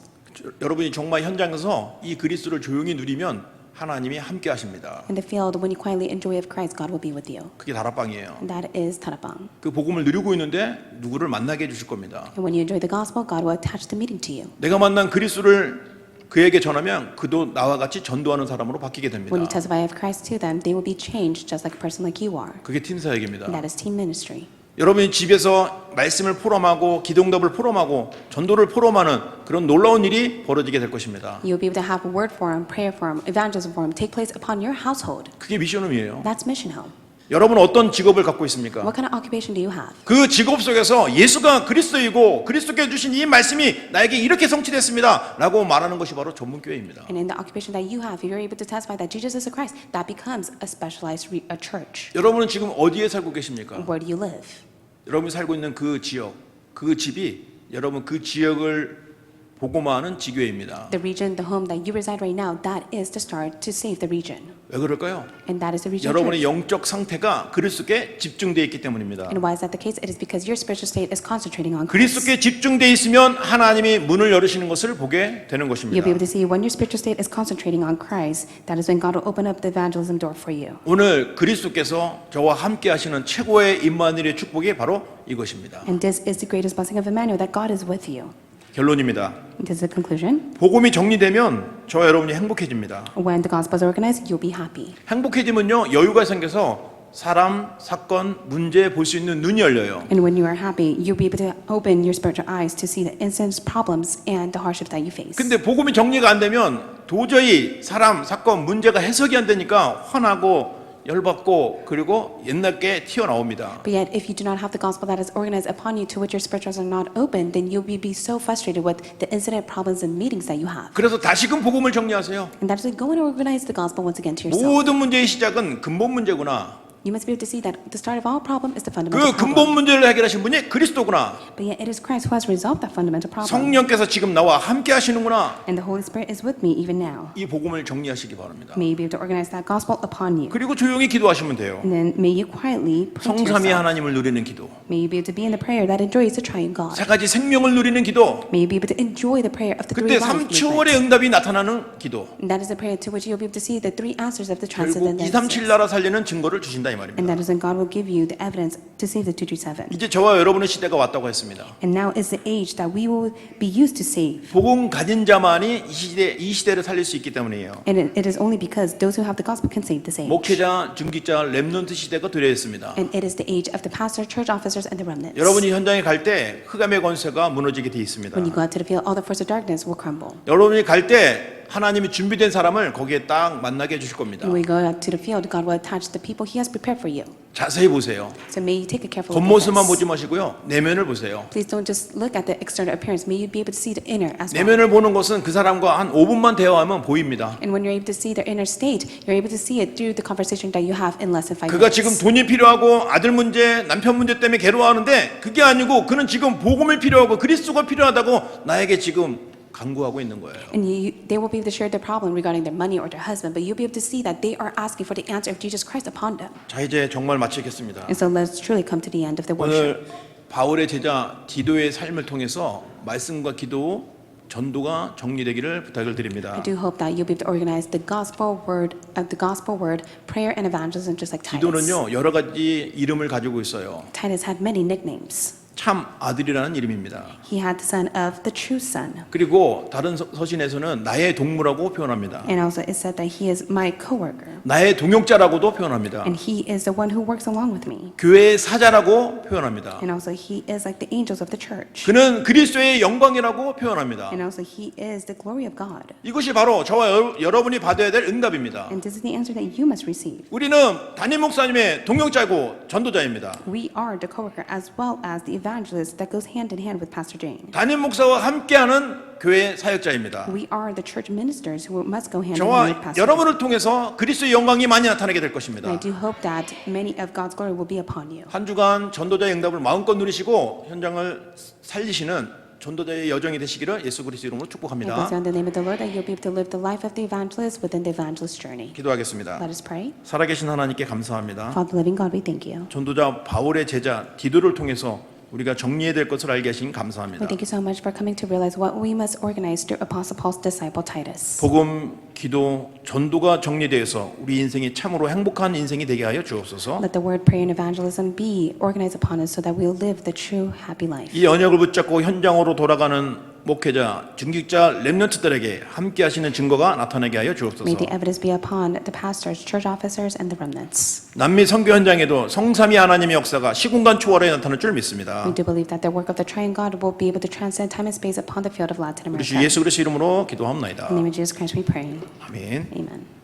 여러분이 정말 현장에서 이 그리스도를 조용히 누리면 하나님이 함께 하십니다. In the field, when you quietly enjoy of Christ, God will be with you. 그게 다락방이에요. And that is Tarapang. 그 복음을 누리고 있는데 누구를 만나게 해주실 겁니다. And when you enjoy the gospel, God will attach the meeting to you. 내가 만난 그리스도를 그에게 전하면 그도 나와 같이 전도하는 사람으로 바뀌게 됩니다. When you testify of Christ to them, they will be changed just like a person like you are. 그게 팀 사역입니다. And that is team ministry. 여러분이 집에서 말씀을 포럼하고 기도응답을 포럼하고 전도를 포럼하는 그런 놀라운 일이 벌어지게 될 것입니다. You'll be able to have a word forum, prayer forum, evangelism forum take place upon your household. 그게 미션홈이에요. That's mission home. 여러분 어떤 직업을 갖고 있습니까? What kind of occupation do you have? 그 직업 속에서 예수가 그리스도이고 그리스도께 주신 이 말씀이 나에게 이렇게 성취됐습니다 라고 말하는 것이 바로 전문교회입니다. And in the occupation that you have, if you're able to testify that Jesus is the Christ, that becomes a specialized a church. 여러분은 지금 어디에 살고 계십니까? Where do you live? 여러분이 살고 있는 그 지역, 그 집이 여러분 그 지역을 복음화하는 지교회입니다. The region, the home that you reside right now, that is the start to save the region. 왜 그럴까요? And that is the region 여러분의 church. 영적 상태가 그리스도께 집중되어 있기 때문입니다. And why is that the case? It is because your spiritual state is concentrating on Christ. 그리스도께 집중되어 있으면 하나님이 문을 열으시는 것을 보게 되는 You'll 것입니다. be able to see when your spiritual state is concentrating on Christ, that is when God will open up the evangelism door for you. 오늘 그리스도께서 저와 함께 하시는 최고의 임마누엘의 축복이 바로 이것입니다. And this is the greatest blessing of Emmanuel, that God is with you. 결론입니다. This is the conclusion. 복음이 정리되면 저와 여러분이 행복해집니다. When the gospel is organized, you'll be happy. 행복해지면요, 여유가 생겨서 사람, 사건, 문제 볼 수 있는 눈이 열려요. And when you are happy, you'll be able to open your spiritual eyes to see the incidents, problems, and the hardships that you face. 근데 복음이 정리가 안 되면 도저히 사람, 사건, 문제가 해석이 안 되니까 화나고 열받고 그리고 옛날께 튀어나옵니다. But yet, if you do not have the gospel that is organized upon you, to which your spiritual eyes are not open, then you'll be so frustrated with the incident, problems, and meetings that you have. 그래서 다시금 복음을 정리하세요. And that's why go and organize the gospel once again to yourself. 모든 문제의 시작은 근본 문제구나. You must be able to see that the start of all problem is the fundamental 그 근본 problem. 문제를 해결하신 분이 그리스도구나. But yet, it is Christ who has resolved that fundamental problem. 성령께서 지금 나와 함께 하시는구나. And the Holy Spirit is with me even now. 이 복음을 정리하시기 바랍니다. May you be able to organize that gospel upon you. 그리고 조용히 기도하시면 돼요. And then may you quietly pray to 성삼위 yourself. 하나님을 누리는 기도, May you be able to be in the prayer that enjoys the triune God. 세 가지 생명을 누리는 기도, May you be able to enjoy the prayer of the 그때 three life 3초월의 movement. 응답이 나타나는 기도. And that is the prayer to which you'll be able to see the three answers of the 결국 transcendent 237 answers. 나라 살리는 증거를 주신다 이 And 말입니다. that is when God will give you the evidence to save the 237. 이제 저와 여러분의 시대가 왔다고 했습니다. And now is the age that we will be used to save. 복음 가진 자만이 이 시대를 살릴 수 있기 때문이에요. And it is only because those who have the gospel can save this age. 목회자, 중직자, 렘넌트 시대가 되어있습니다. And it is the age of the pastor, church officers, and the remnants. 여러분이 현장에 갈 때 흑암의 권세가 무너지게 돼 있습니다. When you go out to the field, all the forces of darkness will crumble. 여러분이 갈 때 하나님이 준비된 사람을 거기에 딱 만나게 해주실 겁니다. And when you go out to the field, God will attach the people He has prepared for you. 자세히 보세요. So may you take a careful look at 겉모습만 this. 보지 마시고요. 내면을 보세요. Please don't just look at the external appearance. May you be able to see the inner as well. 내면을 보는 것은 그 사람과 한 5분만 대화하면 보입니다. And when you're able to see their inner state, you're able to see it through the conversation that you have in less than 5 그가 지금 minutes. 돈이 필요하고 아들 문제, 남편 문제 때문에 괴로워하는데 그게 아니고 그는 지금 복음이 필요하고 그리스도가 필요하다고 나에게 지금 간구하고 있는 거예요. And they will be able to share their problem regarding their money or their husband, but you'll be able to see that they are asking for the answer of Jesus Christ upon them. 자, 이제 정말 마치겠습니다. And so let's truly come to the end of the worship. 오늘 바울의 제자 디도의 삶을 통해서 말씀과 기도, 전도가 정리되기를 부탁을 드립니다. I do hope that you'll be able to organize the gospel word, prayer and evangelism, just like Titus. 디도는요 여러 가지 이름을 가지고 있어요. Titus had many nicknames. 참 아들이라는 이름입니다. He had the son of the true son. 그리고 다른 서신에서는 나의 동무라고 표현합니다. And also it said that he is my co-worker. 나의 동역자라고도 표현합니다. And he is the one who works along with me. 교회의 사자라고 표현합니다. And also he is like the angels of the church. 그는 그리스도의 영광이라고 표현합니다. And also he is the glory of God. 이것이 바로 저와 여러분이 받아야 될 응답입니다. And this is the answer that you must receive. 우리는 담임 목사님의 동역자이고 전도자입니다. We are the co-worker as well as the evangelist that goes hand in hand with Pastor Jane. 담임 목사와 함께하는 교회 사역자입니다. We are the church ministers who must go hand in hand with 저와 Pastor Jane. 여러분을 통해서 그리스도의 영광이 많이 나타나게 될 And I 것입니다. do hope that many of God's glory will be upon you. 한 주간 전도자의 응답을 마음껏 누리시고 현장을 살리시는 전도자의 여정이 되시기를 예수 그리스도 이름으로 I 축복합니다. bless you in the name of the Lord that you'll be able to live the life of the evangelist within the evangelist journey. 기도하겠습니다. Let us pray. 살아계신 하나님께 감사합니다. Father, living God, we thank you. 전도자 바울의 제자 디도를 통해서 우리가 정리해야 될 것을 알게 하신 We 감사합니다. thank you so much for coming to realize what we must organize through Apostle Paul's disciple Titus. 복음, 기도, 전도가 정리되어서 우리 인생이 참으로 행복한 인생이 되게 하여 주옵소서. Let the word, prayer, and evangelism be organized upon us so that we'll live the true happy life. 이 언약을 붙잡고 현장으로 돌아가는 목회자, 중직자, 렘넌트들에게 함께 하시는 증거가 나타나게 하여 May 주옵소서. the evidence be upon the pastors, church officers, and the remnants. 남미 선교 현장에도 성삼위 하나님의 역사가 시공간 초월에 나타날 줄 믿습니다. We do believe that the work of the triune God will be able to transcend time and space upon the field of Latin 우리 주 America. 예수 그리스도 이름으로 In the 기도합나이다. name of Jesus Christ we pray. 아멘. Amen.